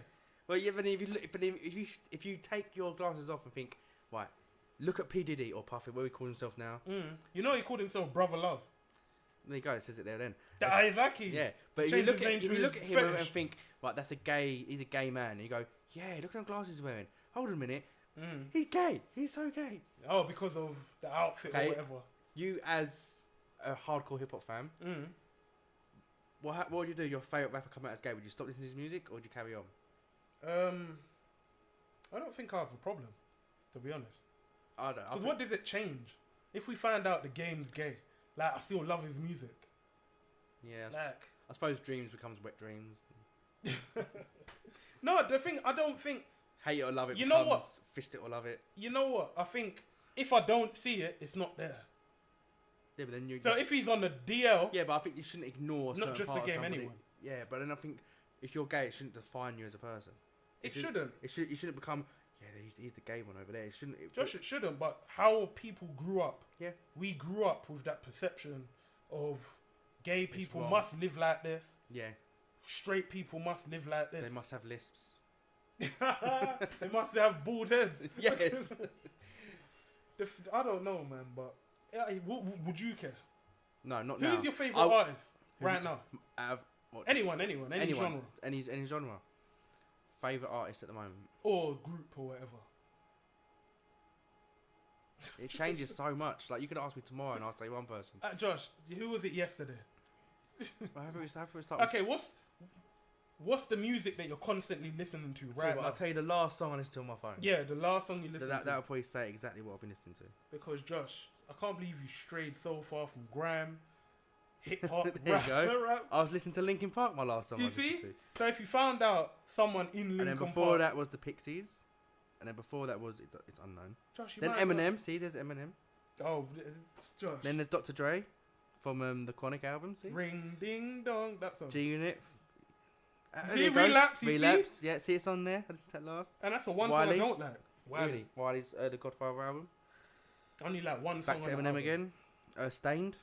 Well, yeah, but if you take your glasses off and think, right, look at P Diddy or Puffy, what he call himself now. You know he called himself Brother Love. There you go. It says it there then. Exactly. Yeah, but if you look at him and think, right, he's a gay man. And you go, yeah, look at the glasses he's wearing. Hold on a minute. He's gay. He's so gay. Oh, because of the outfit or whatever. You as a hardcore hip hop fan, what would you do? Your favourite rapper come out as gay? Would you stop listening to his music or would you carry on? I don't think I have a problem, to be honest. I don't. Because what does it change? If we find out the game's gay, like I still love his music. Yeah. Like I suppose Dreams becomes Wet Dreams. No, the thing I don't think. Hate it or love it. You know what? Fist it or love it. You know what? I think if I don't see it, it's not there. Yeah, but then you. So if he's on the DL. Yeah, but I think you shouldn't ignore. Not just the game, anyone. Yeah, but then I think if you're gay, it shouldn't define you as a person. It shouldn't. You shouldn't become. Yeah, he's the gay one over there. It shouldn't. It shouldn't. But how people grew up. Yeah. We grew up with that perception of gay people must live like this. Yeah. Straight people must live like this. They must have lisps. They must have bald heads. Yes. I don't know, man, but would you care? No, not now. Who's your favourite artist right now? Anyone, any genre. Any genre. Favourite artist at the moment. Or group or whatever. It changes so much. Like, you could ask me tomorrow and I'll say one person. Josh, who was it yesterday? Okay, what's the music that you're constantly listening to right now? I'll tell you the last song I listened to on my phone. Yeah, the last song you listened to. That'll probably say exactly what I've been listening to. Because Josh, I can't believe you strayed so far from grime, hip hop, rap. I was listening to Linkin Park my last song. You see? So if you found out someone in Linkin Park. And then before that was the Pixies. And then before that was it's unknown. Josh, then Eminem. See, there's Eminem. Oh, Josh. Then there's Dr. Dre from the Chronic album. See. Ring ding dong. That song. G Unit. See, Relapse. Relapse. See? Yeah, see it's on there. I just said last. And that's the one song I don't like. Really? Wiley's the Godfather album. Only like one song. Back to Eminem again. Stained.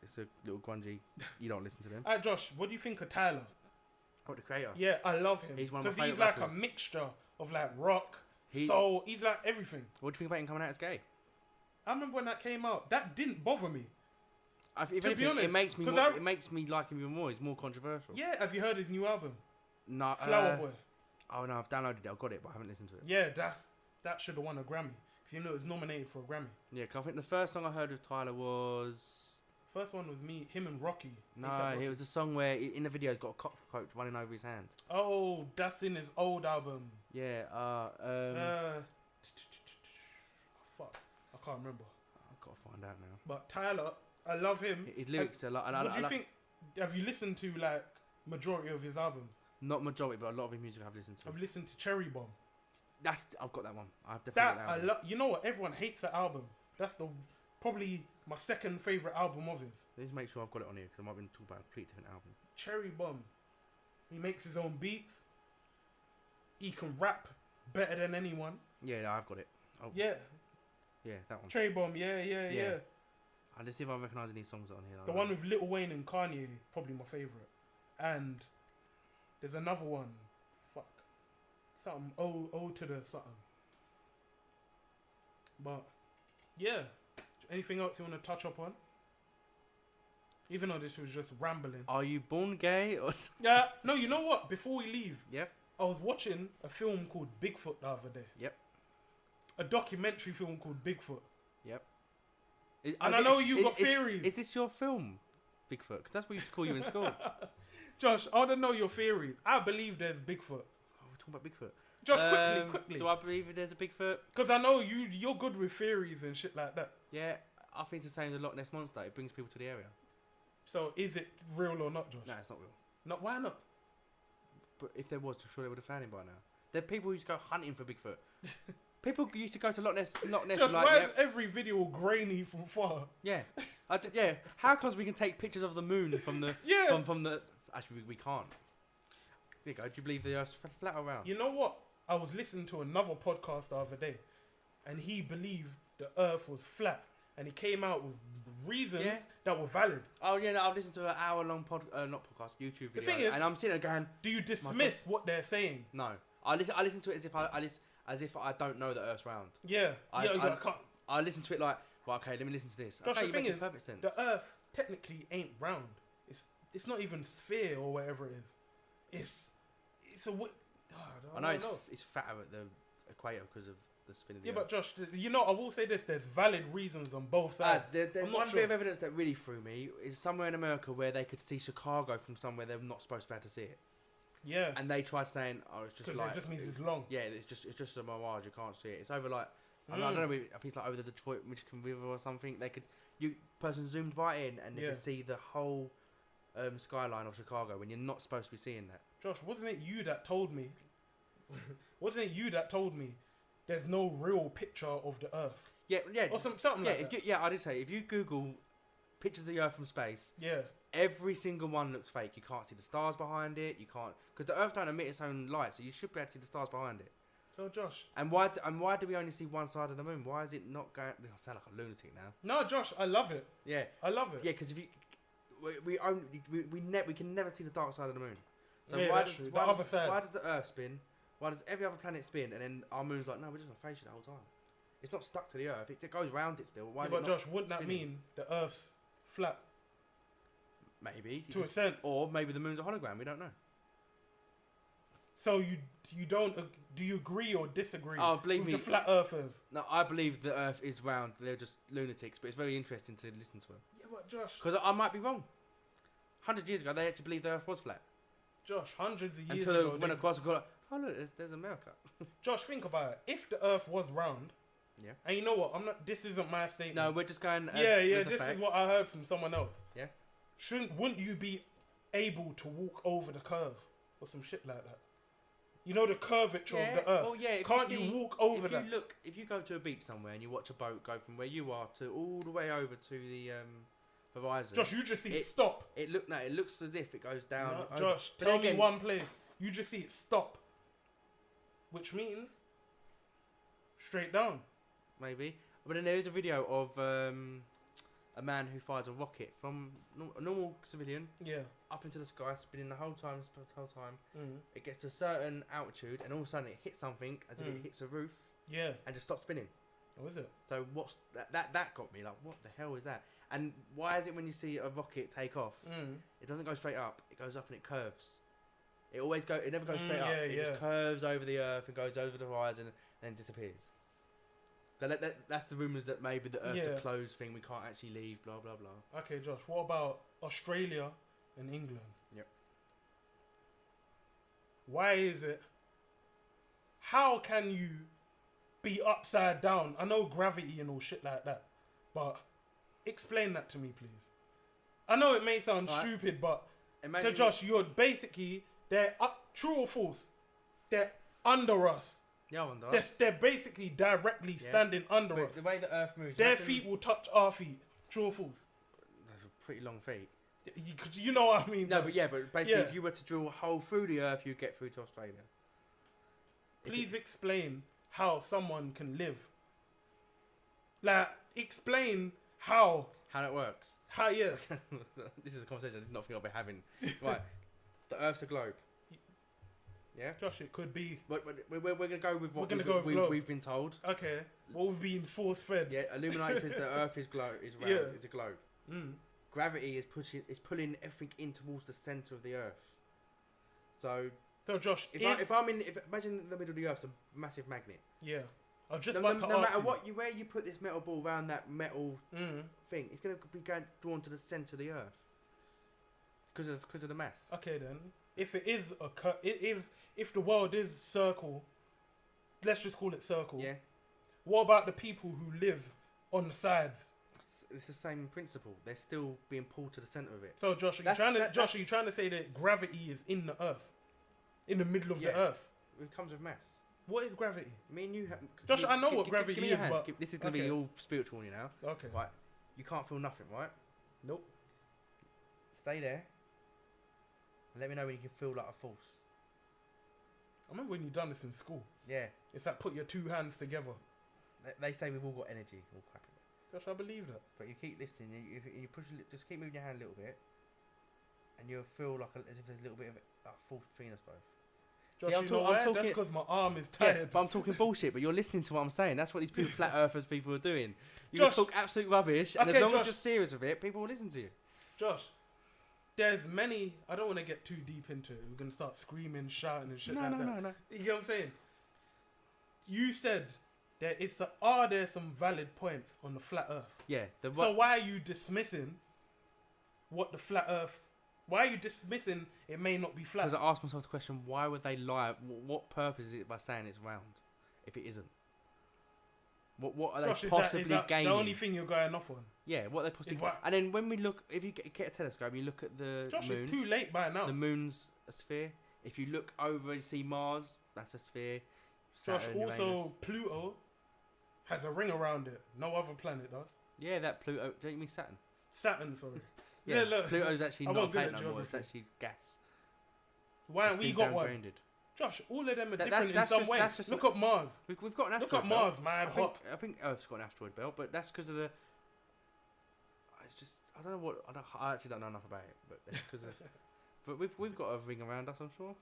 It's a little grungy. You don't listen to them. Josh, what do you think of Tyler? What, the creator? Yeah, I love him. He's one of my because he's favourite like rappers. a mixture of like rock, soul. He's like everything. What do you think about him coming out as gay? I remember when that came out. That didn't bother me. To be honest, it makes me like him even more. He's more controversial. Yeah, have you heard his new album? No, Flower Boy. Oh no, I've downloaded it. I've got it, but I haven't listened to it. Yeah, that should have won a Grammy because you know it was nominated for a Grammy. Yeah, cause I think the first song I heard of Tyler was. First one was him and Rocky. No, it was a song where in the video he's got a cockroach running over his hand. Oh, that's in his old album. Yeah. Fuck, I can't remember. I've got to find out now. But Tyler, I love him. His lyrics are like. What do you think? Have you listened to like majority of his albums? Not majority, but a lot of his music I've listened to. I've listened to Cherry Bomb. I've got that one. I've definitely got that one. You know what? Everyone hates that album. That's probably my second favourite album of his. Let's make sure I've got it on here because I might be talking about a completely different album. Cherry Bomb. He makes his own beats. He can rap better than anyone. Yeah, I've got it. Oh. Yeah. Yeah, that one. Cherry Bomb, yeah. Let's see if I recognise any songs on here. The one with Lil Wayne and Kanye, probably my favourite. And there's another one. Fuck. Something. O to the something. But, yeah. Anything else you want to touch up on? Even though this was just rambling. Are you born gay? Or Yeah. No, you know what? Before we leave, Yep. I was watching a film called Bigfoot the other day. Yep. A documentary film called Bigfoot. Yep. And I know you got theories. Is this your film, Bigfoot? Because that's what we used to call you in school. Josh, I want to know your theory. I believe there's Bigfoot. Oh, we're talking about Bigfoot. Josh, quickly. Do I believe there's a Bigfoot? Because I know you're good with theories and shit like that. Yeah, I think it's the same as the Loch Ness Monster. It brings people to the area. So is it real or not, Josh? No, it's not real. Not why not? But if there was, I'm sure they would have found him by now. There are people who used to go hunting for Bigfoot. People used to go to Loch Ness Josh, like, why is every video grainy from far? yeah. Yeah. How comes we can take pictures of the moon from the from the? Actually, we can't. There you go. Do you believe the Earth's flat or round? You know what? I was listening to another podcast the other day, and he believed the Earth was flat, and he came out with reasons that were valid. Oh yeah, no, I've listened to an hour-long YouTube video. The thing is, and I'm sitting there going, do you dismiss what they're saying? No, I listen to it as if I don't know the Earth's round. Yeah, I listen to it like, well, okay, let me listen to this. Josh, okay, the thing is, perfect sense. the Earth technically ain't round. It's not even sphere or whatever it is. It's a. I know it's fatter at the equator because of the spin of the Earth. But Josh, I will say this: there's valid reasons on both sides. There's one bit of evidence that really threw me is somewhere in America where they could see Chicago from somewhere they're not supposed to be able to see it. Yeah. And they tried saying, "Oh, it's just like it just means it's long." Yeah, it's just a mirage. You can't see it. It's over like I don't know. I think it's like over the Detroit Michigan River or something. Person zoomed right in and they could see the whole skyline of Chicago when you're not supposed to be seeing that. Josh, wasn't it you that told me? There's no real picture of the Earth. Yeah. Or something like that. I did say if you Google pictures of the Earth from space. Yeah. Every single one looks fake. You can't see the stars behind it. You can't because the Earth don't emit its own light, so you should be able to see the stars behind it. So Josh. And why do we only see one side of the moon? Why is it not going? I sound like a lunatic now. No, Josh, I love it. Yeah, I love it. Yeah, because if you we can never see the dark side of the moon. So why does the Earth spin? Why does every other planet spin? And then our moon's like, no, we're just gonna face you the whole time. It's not stuck to the Earth. It goes round it still. Why? But Josh, wouldn't that mean the Earth's flat? Maybe to a sense, or maybe the moon's a hologram. We don't know. So you don't do you agree or disagree? Oh, believe with me, the flat earthers. No, I believe the Earth is round. They're just lunatics, but it's very interesting to listen to them. Yeah, but Josh, because I might be wrong. 100 years ago, they actually believed the Earth was flat. Josh, hundreds of years ago, until they went across and got, oh look, there's America. Josh, think about it. If the Earth was round, and you know what? This isn't my statement. No, we're just going. This is what I heard from someone else. Yeah. Wouldn't you be able to walk over the curve or some shit like that? You know the curvature of the Earth. Well, yeah. Can't you walk over that? If you go to a beach somewhere and you watch a boat go from where you are to all the way over to the horizon. Josh, you just see it stop. It looks as if it goes down. No, Josh, tell me one place. You just see it stop, which means straight down. Maybe, but then there is a video of a man who fires a rocket from a normal civilian up into the sky, spinning the whole time. It gets to a certain altitude, and all of a sudden it hits something as if it hits a roof. Yeah, and just stops spinning. Oh, is it? So what's that got me like? What the hell is that? And why is it when you see a rocket take off, it doesn't go straight up? It goes up and it curves. It never goes straight up. It just curves over the Earth and goes over the horizon and then disappears. So that's the rumours that maybe the Earth's a closed thing. We can't actually leave. Blah blah blah. Okay, Josh. What about Australia and England? Yep. Why is it? How can you be upside down? I know gravity and all shit like that, but explain that to me, please. I know it may sound stupid, but to Josh, you're basically they're true or false? They're under us. Yeah, under us. They're basically directly standing under us. The way the Earth moves, their feet will touch our feet. True or false? That's a pretty long feet. You know what I mean? No, but basically, if you were to drill a hole through the Earth, you'd get through to Australia. Please explain how someone can live. Like, explain how that works. How, yeah. This is a conversation I did not think I'll be having. Right. The Earth's a globe. Yeah? Josh, it could be. We're going to go with what we've been told. Okay. What we've been force-fed. Yeah, Illuminati says the Earth is round. It's a globe. gravity is pulling everything in towards the center of the Earth. So Josh, imagine the middle of the Earth's a massive magnet. Yeah. I was just about to ask no matter you. where you put this metal ball around that metal thing, it's going to be drawn to the center of the Earth because of the mass. Okay, then, if it is if the world is circle, let's just call it circle. Yeah. What about the people who live on the sides? It's the same principle. They're still being pulled to the center of it. So, Josh, are you trying to say that gravity is in the Earth, in the middle of the Earth? It comes with mass. What is gravity? Me and you have... Josh, I know what gravity is, but... This is going to be all spiritual on you now. Okay. Right. You can't feel nothing, right? Nope. Stay there. And let me know when you can feel like a force. I remember when you done this in school. Yeah. It's like put your two hands together. They say we've all got energy. All crap. Josh, I believe that. But you keep listening. You push. Just keep moving your hand a little bit. And you'll feel like as if there's a little bit of a force between us both. Josh, I'm talking, that's because my arm is tired. Yeah, but I'm talking bullshit, but you're listening to what I'm saying. That's what these people, flat earthers people are doing. You can talk absolute rubbish, and as long as you're serious with it, people will listen to you. Josh, there's many... I don't want to get too deep into it. We're going to start screaming, shouting and shit like that. No. You know what I'm saying? You said are there some valid points on the flat earth? Yeah. So why are you dismissing what the flat earth... Why are you dismissing it may not be flat? Because I asked myself the question, why would they lie? What purpose is it by saying it's round if it isn't? What are they possibly gaining? The only thing you're going off on? Yeah, what are they possibly... And then when we look... If you get a telescope and you look at the Josh, moon... it's too late by now. The moon's a sphere. If you look over and see Mars, that's a sphere. Saturn, Josh, also Uranus. Pluto has a ring around it. No other planet does. Yeah, that Pluto... Don't you mean Saturn? Saturn, sorry. Yeah, look, Pluto's actually not a planet no more. It's actually gas. Why haven't we got one? Josh, all of them are different in some way. Look at Mars. We've got an asteroid Look at Mars, man. I think Earth's got an asteroid belt, but that's because of the... It's just... I don't know what... I actually don't know enough about it, but that's because of... But we've got a ring around us, I'm sure.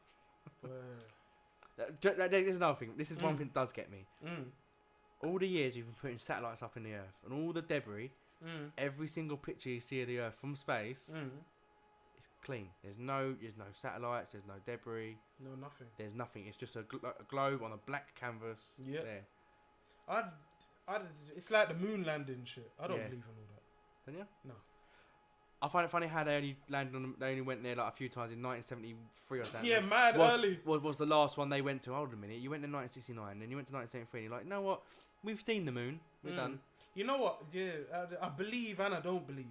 There's another thing. This is one thing that does get me. All the years we've been putting satellites up in the Earth, and all the debris... Every single picture you see of the Earth from space is clean. There's no satellites. There's no debris. No, nothing. There's nothing. It's just a globe on a black canvas. Yeah. There. It's like the moon landing shit. I don't believe in all that. Don't you? No. I find it funny how they only landed on. They only went there like a few times in 1973 or something. Yeah, mad early. Was the last one they went to? Hold on a minute. You went in 1969, then you went to 1973. And you're like, you know what? We've seen the moon. We're done. You know what? Yeah, I believe and I don't believe.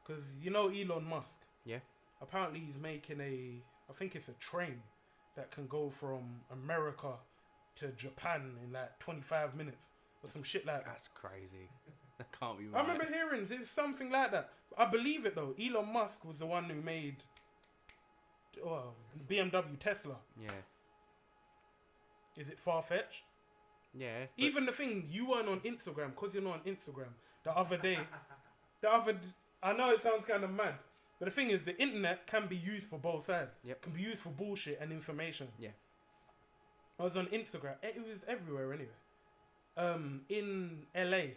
Because you know Elon Musk? Yeah. Apparently he's making I think it's a train that can go from America to Japan in like 25 minutes. Or some shit like that. That's crazy. That can't be right. I remember hearing it's something like that. I believe it though. Elon Musk was the one who made BMW Tesla. Yeah. Is it far-fetched? Yeah. Even the thing, you weren't on Instagram, because you're not on Instagram, the other day, I know it sounds kind of mad, but the thing is, the internet can be used for both sides. Yep. Can be used for bullshit and information. Yeah. I was on Instagram. It was everywhere anyway. In LA,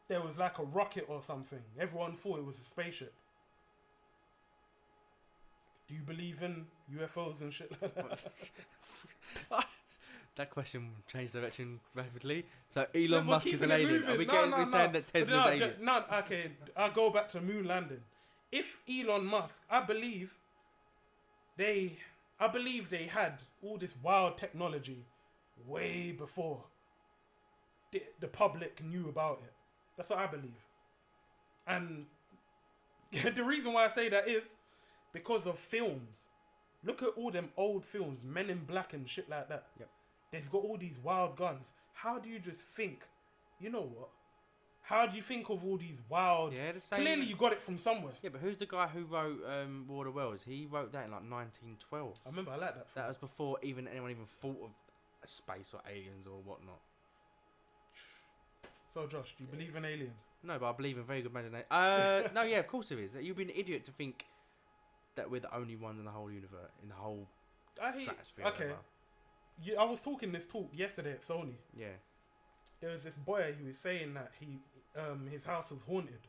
there was like a rocket or something. Everyone thought it was a spaceship. Do you believe in UFOs and shit like that? That question changed direction rapidly. So Elon Musk is an alien. Are we saying that Tesla's alien? No, okay. I'll go back to moon landing. If Elon Musk, I believe they had all this wild technology way before the public knew about it. That's what I believe. And the reason why I say that is because of films. Look at all them old films, Men in Black and shit like that. Yep. They've got all these wild guns. How do you just think, you know what? How do you think of all these wild... Yeah, the same. Clearly you got it from somewhere. Yeah, but who's the guy who wrote War of the Worlds? He wrote that in like 1912. I remember, I like that film. That was before anyone even thought of space or aliens or whatnot. So Josh, do you believe in aliens? No, but I believe in very good imagination. No, yeah, of course there is. You'd be an idiot to think that we're the only ones in the whole universe, in the whole stratosphere. Okay. I was talking this talk yesterday at Sony. Yeah. There was this boy who was saying that his house was haunted.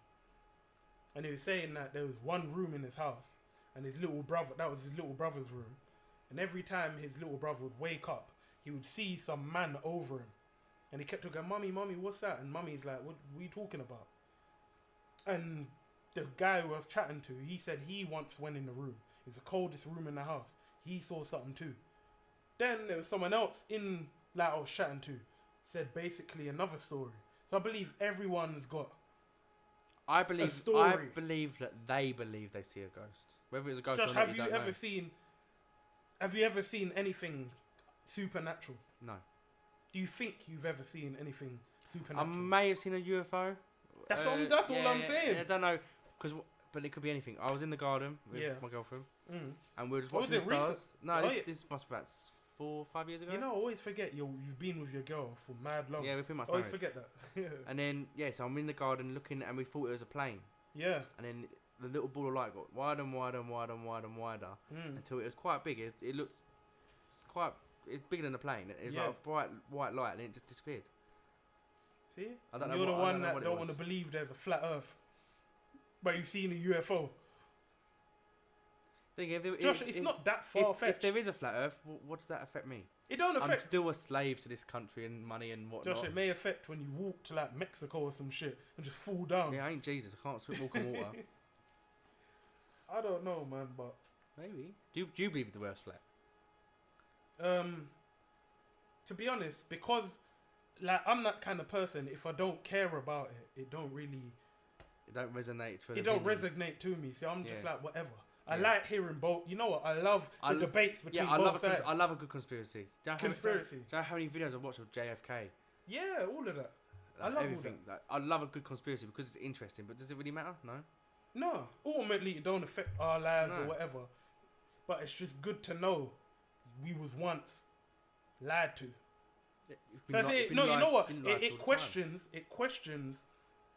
And he was saying that there was one room in his house, and his little brother, that was his little brother's room. And every time his little brother would wake up, he would see some man over him. And he kept on going, Mummy, what's that? And Mummy's like, what are you talking about? And the guy who I was chatting to, he said he once went in the room. It's the coldest room in the house. He saw something too. Then there was someone else in that I was chatting to, said basically another story. So I believe everyone's got I believe that they believe they see a ghost. Whether it's a ghost Josh, or not, have you ever seen anything supernatural? No. Do you think you've ever seen anything supernatural? I may have seen a UFO. That's all I'm saying. I don't know, but it could be anything. I was in the garden with my girlfriend, and we were just watching the stars. Recent? No, this must be about 4 or 5 years ago. You know, I always forget you've been with your girl for mad long. Yeah, we've been much I always married. forget that. And then, so I'm in the garden looking, and we thought it was a plane. Yeah. And then the little ball of light got wider and wider and wider and wider and wider until it was quite big. It looked quite... It's bigger than a plane. It was like a bright white light, and it just disappeared. See? You're the one that don't want to believe there's a flat Earth, but you've seen a UFO. Josh, it's not that far-fetched. If there is a flat Earth, what does that affect me? It don't affect... I'm still a slave to this country and money and whatnot. Josh, it may affect when you walk to like Mexico or some shit and just fall down. Yeah, I ain't Jesus. I can't walk on water. I don't know, man, but... Maybe. Do you believe the world's flat? To be honest, because like I'm that kind of person, if I don't care about it, it don't resonate to me. So I'm just like, whatever. I like hearing both. You know what? I love the debates between both sides. I love a good conspiracy. Do you know how many videos I've watched of JFK? Yeah, all of that. I love everything. All that. I love a good conspiracy because it's interesting. But does it really matter? No. Ultimately, it don't affect our lives or whatever. But it's just good to know we was once lied to. You know what? It questions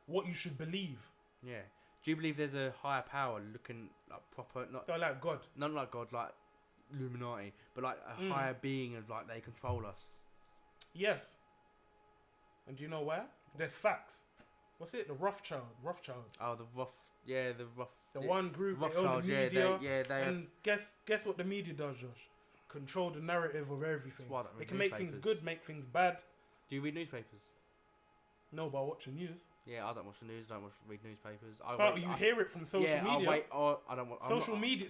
what you should believe. Yeah. Do you believe there's a higher power looking like proper, not like God? Not like God, like Illuminati, but like a higher being of like they control us. Yes. And do you know where? There's facts. What's it? The Rothschilds. Oh, the one group. Rothschilds. They own the media. They and guess what the media does, Josh? Control the narrative of everything. They can make things good, make things bad. Do you read newspapers? No, but I watch the news. Yeah, I don't watch the news. I don't read newspapers. But you hear it from social media. I don't want social media.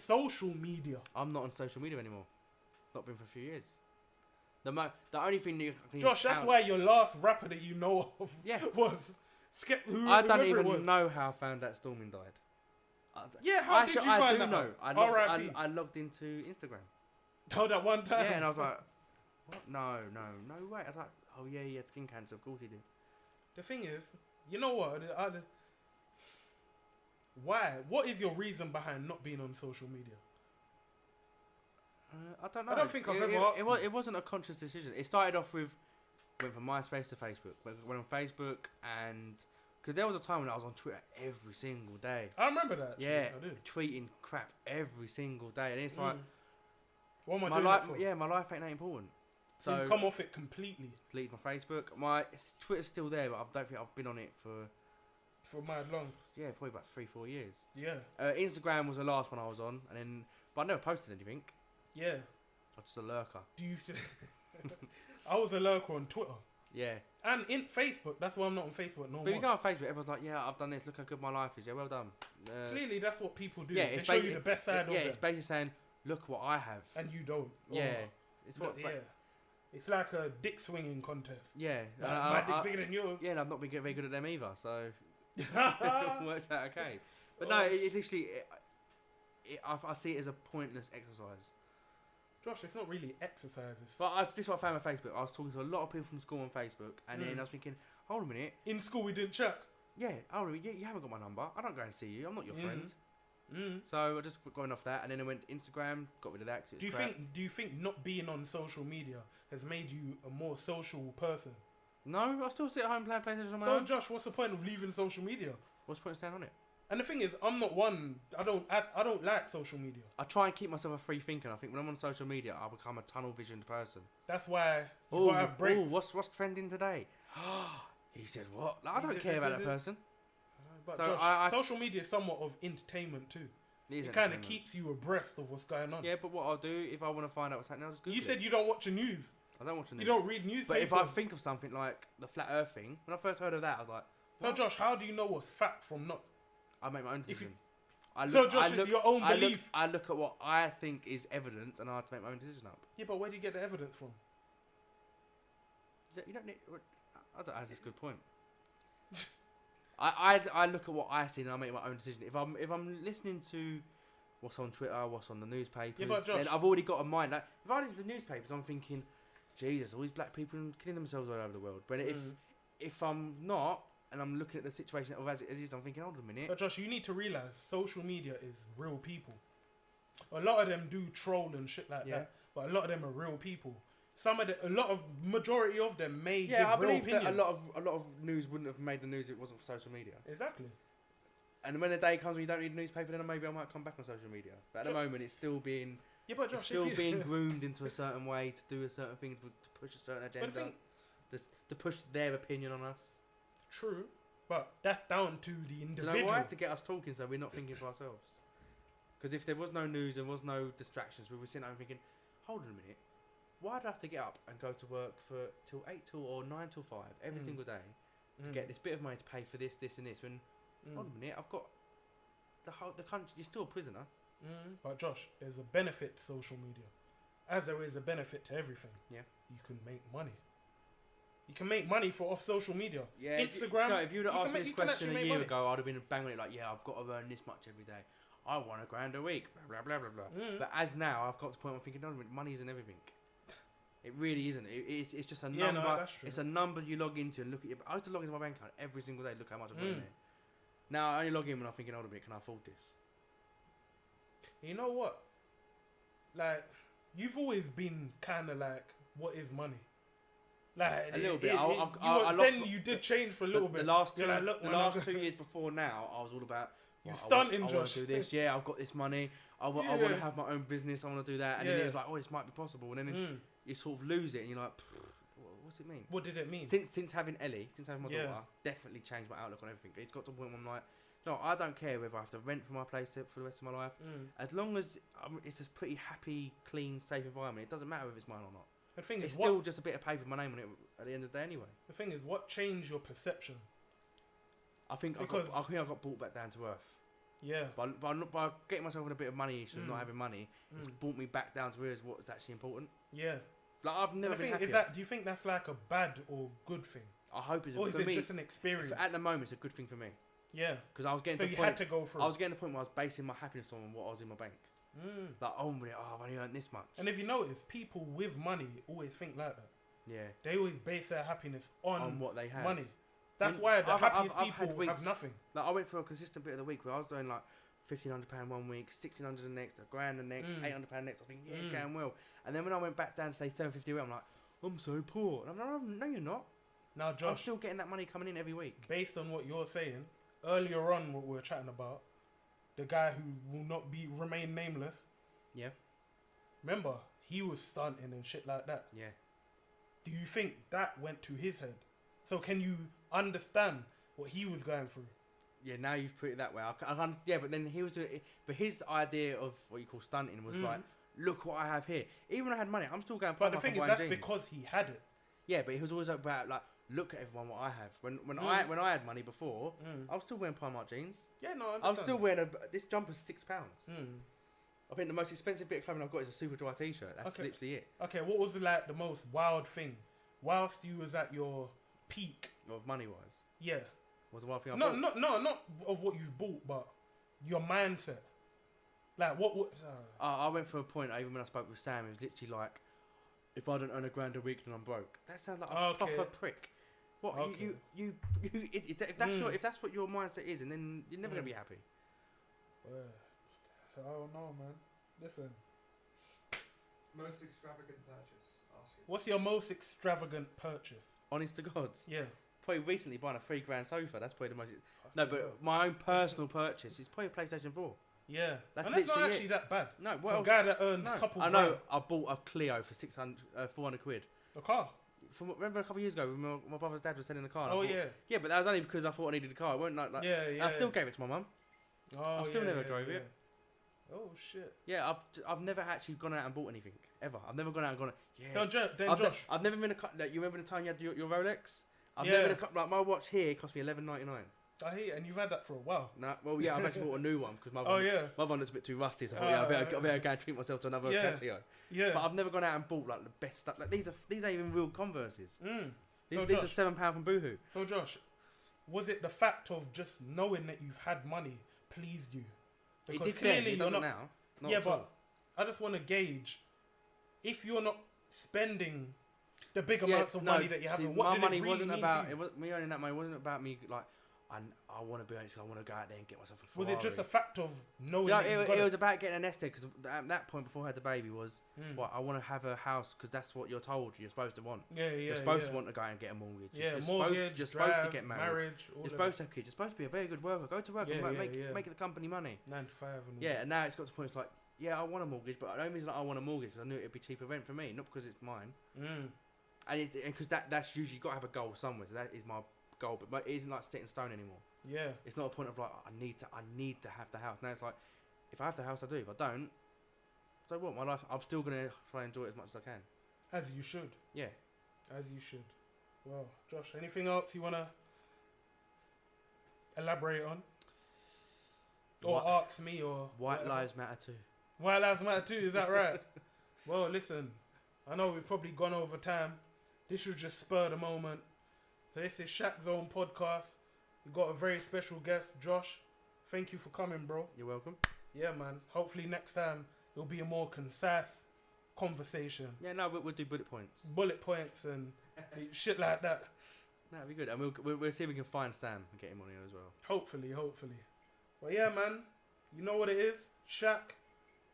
I'm not on social media anymore. Not been for a few years. The only thing you can Josh, that's why your last rapper that you know of was I don't even know how I found that Storming died. How did you find that? I logged into Instagram. Oh, that one time. Yeah, and I was like, what? No way. I was like, oh yeah, he had skin cancer. Of course he did. The thing is, you know what? Why? What is your reason behind not being on social media? I don't know. I don't think I've ever asked you. It wasn't a conscious decision. It started off with went from MySpace to Facebook. Went on Facebook and because there was a time when I was on Twitter every single day. I remember that. Yeah, I do. Tweeting crap every single day, and it's like, what am I my doing life? that for? Yeah, my life ain't that important. So you come off it completely. Deleted my Facebook. My Twitter's still there, but I don't think I've been on it for mad long. Yeah, probably about 3-4 years. Yeah. Instagram was the last one I was on, but I never posted anything. Yeah. I'm just a lurker. I was a lurker on Twitter. Yeah. And in Facebook, that's why I'm not on Facebook no more. But you go on Facebook, everyone's like, yeah, I've done this, look how good my life is. Yeah, well done. Clearly, that's what people do. Yeah, they show you the best side of them. Yeah, it's basically saying, look what I have. And you don't. Yeah. It's like a dick swinging contest. Yeah. My dick's bigger than yours. Yeah, and I've not been very good at them either, so it works out okay. But no, it's literally, I see it as a pointless exercise. Josh, it's not really exercises. But this is what I found on Facebook. I was talking to a lot of people from school on Facebook, and then I was thinking, hold a minute. In school, we didn't chat. Yeah, hold a minute. You haven't got my number. I don't go and see you. I'm not your friend. So I just going off that, and then I went to Instagram, got rid of that. Do you think not being on social media has made you a more social person? No, I still sit at home playing PlayStation on my own. So Josh, what's the point of leaving social media? What's the point of staying on it? And the thing is, I'm not one. I don't like social media. I try and keep myself a free thinker. I think when I'm on social media, I become a tunnel visioned person. That's why you gotta have breaks. What's trending today? He said what? Like, I don't care about that person. But So Josh, social media is somewhat of entertainment too. It kind of keeps you abreast of what's going on. Yeah, but what I'll do if I want to find out what's happening, I'll just Google You said you don't watch the news. I don't watch the news. You don't read newspapers. But if I think of something like the flat Earth thing, when I first heard of that, I was like, so Josh, how do you know what's fact from not? I make my own decision. It's your own belief. I look at what I think is evidence, and I have to make my own decision up. Yeah, but where do you get the evidence from? You don't need. I don't. That's a good point. I look at what I see and I make my own decision. If I'm listening to what's on Twitter, what's on the newspapers, then I've already got a mind. Like if I listen to newspapers, I'm thinking, Jesus, all these black people killing themselves all over the world. But if I'm not, and I'm looking at the situation as it is, I'm thinking, hold on a minute. But Josh, you need to realise social media is real people. A lot of them do troll and shit like that, but a lot of them are real people. Majority of them may give I real believe opinions. that a lot of news wouldn't have made the news if it wasn't for social media. Exactly. And when the day comes when you don't need a newspaper, then maybe I might come back on social media. But at the moment, it's still being being groomed into a certain way to do a certain thing, to push a certain agenda, to push their opinion on us. True, but that's down to the individual. Do you know why? To get us talking, so we're not thinking for ourselves. Because if there was no news and was no distractions, we were sitting there thinking, hold on a minute, why do I have to get up and go to work till 8 or 9 till 5 every single day to get this bit of money to pay for this and this? When hold on a minute, I've got the country. You're still a prisoner. But Josh, there's a benefit to social media, as there is a benefit to everything. Yeah, you can make money. You can make money off social media. Yeah, Instagram. If you'd have asked me this question a year ago, I'd have been banging it like, yeah, I've got to earn this much every day. I want $1,000 a week. Blah blah blah blah blah. But as now, I've got to the point where I'm thinking, no, money isn't everything. It really isn't. It's just a number. No, that's true. It's a number you log into and look at. I used to log into my bank account every single day. Look how much I've got in there. Now I only log in when I'm thinking, hold a bit, can I afford this? You know what? Like, you've always been kind of like, what is money? Like a little bit. You did change for a little bit. The last 2 years before now, I was all about. You stunting, Josh. I want to do this. Yeah, I've got this money. I want to have my own business. I want to do that. And then it was like, oh, this might be possible. And then you sort of lose it, and you're like, what's it mean? What did it mean? Since having Ellie, since having my daughter, definitely changed my outlook on everything. It's got to a point where I'm like, no, I don't care whether I have to rent for my place for the rest of my life. As long as it's a pretty happy, clean, safe environment, it doesn't matter if it's mine or not. The thing it's is, still just a bit of paper with my name on it at the end of the day anyway. The thing is, what changed your perception? I think I got brought back down to earth. Yeah. By getting myself in a bit of money issue, not having money, it's brought me back down to realise what's actually important. Yeah. Like I've never been happier. Do you think that's like a bad or good thing? I hope it's. Or is it just an experience? At the moment, it's a good thing for me. Yeah. Because I was getting. So you had to go through. I was getting to the point where I was basing my happiness on what I was in my bank. Like, I've only earned this much. And if you notice, people with money always think like that. Yeah. They always base their happiness on what they have. Money. That's why the happiest people have nothing. Like I went for a consistent bit of the week where I was doing like £1,500 one week, £1,600 the next, £1,000 the next, £800 next. I think it's going well. And then when I went back down to say £750 a week, I'm like, I'm so poor. And I'm like, no, you're not. Now, Josh, I'm still getting that money coming in every week. Based on what you're saying, earlier on what we were chatting about, the guy who will not remain nameless. Yeah. Remember, he was stunting and shit like that. Yeah. Do you think that went to his head? So can you understand what he was going through? Yeah, now you've put it that way. Yeah, but then he was doing it. But his idea of what you call stunting was like, look what I have here. Even when I had money, I'm still going. But the thing is, that's because he had it. Yeah, but he was always about like, look at everyone what I have. When I had money before, I was still wearing Primark jeans. Yeah, no, I understand. I was still wearing this jumper's £6. I think the most expensive bit of clothing I've got is a super dry t-shirt. That's literally it. Okay, what was the most wild thing whilst you was at your peak of money wise? Yeah. Was the wild thing I bought? Not of what you've bought, but your mindset. Like what? I went for a point. Even when I spoke with Sam, it was literally like, if I don't earn £1,000 a week, then I'm broke. That sounds like a proper prick. What if that's what your mindset is, and then you're never gonna be happy. I don't know, man. Listen. Most extravagant purchase? What's your most extravagant purchase? Honest to God? Yeah. Probably recently buying a $3,000 sofa. That's probably the most. But my own personal purchase is probably a PlayStation 4. Yeah. That's not actually that bad. No. For a guy that earns a couple I know. I bought a Clio for 400 quid. A car? remember a couple of years ago when my brother's dad was selling the car. Oh, yeah. Yeah, but that was only because I thought I needed a car. It weren't like yeah. I still gave it to my mum. Oh, I still never drove it. Oh shit. Yeah, I've never actually gone out and bought anything ever. I've never gone out and gone. Yeah. Josh. I've never been like, you remember the time you had your Rolex? I've never been like my watch here cost me $11.99. I hear, and you've had that for a while. Nah, well, yeah, I've actually bought a new one because my one looks a bit too rusty. So I thought, I better go and treat myself to another Casio. Yeah. But I've never gone out and bought like the best stuff. Like these ain't even real Converses. These are £7 from Boohoo. So Josh, was it the fact of just knowing that you've had money pleased you? Because it did clearly then, it doesn't now. Not at all. But I just want to gauge if you're not spending the big amounts of money that you have. My money wasn't about me earning that money. Wasn't about me like I want to be honest. I want to go out there and get myself a Ferrari. Was it just a fact of knowing? It was about getting a nest egg because at that point before I had the baby was I want to have a house because that's what you're told you're supposed to want. You're supposed to want to go and get a mortgage. You're supposed to get married. You're supposed to have kids. You're supposed to be a very good worker. Go to work and make the company money. 9 to 5. And now it's got to the point it's like I want a mortgage, but the only reason I want a mortgage because I knew it'd be cheaper rent for me, not because it's mine. And because that's usually got to have a goal somewhere. So that is my goal, but it isn't like set in stone anymore. Yeah, it's not a point of like I need to have the house. Now it's like if I have the house, I do. If I don't, so what? My life, I'm still gonna try and enjoy it as much as I can. As you should. Yeah, as you should. Well, Josh, anything else you wanna elaborate on, or ask me, or White Lives Matter too. White Lives Matter too. Is that right? Well, listen, I know we've probably gone over time. This was just spur the moment. So this is ShackZone Podcast. We got a very special guest, Josh. Thank you for coming, bro. You're welcome. Yeah, man. Hopefully next time it'll be a more concise conversation. Yeah, no, we'll do bullet points. Bullet points and shit like that. That'd be good. And we'll see if we can find Sam and get him on here as well. Hopefully. Well, yeah, man. You know what it is. Shaq.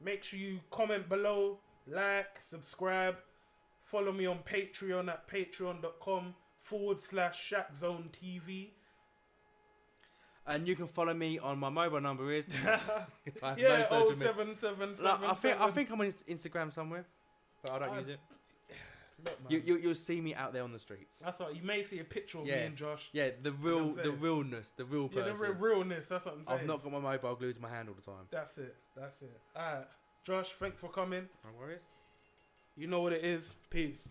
Make sure you comment below, like, subscribe. Follow me on Patreon at patreon.com/ShackZone TV. And you can follow me on my mobile number is 0777. I think I'm on Instagram somewhere, but I don't use it. Look, you'll see me out there on the streets. That's right. You may see a picture of me and Josh. Yeah, the realness, the real person. Yeah, the realness. That's what I'm saying. I've not got my mobile glued to my hand all the time. That's it. Alright, Josh, thanks for coming. No worries. You know what it is. Peace.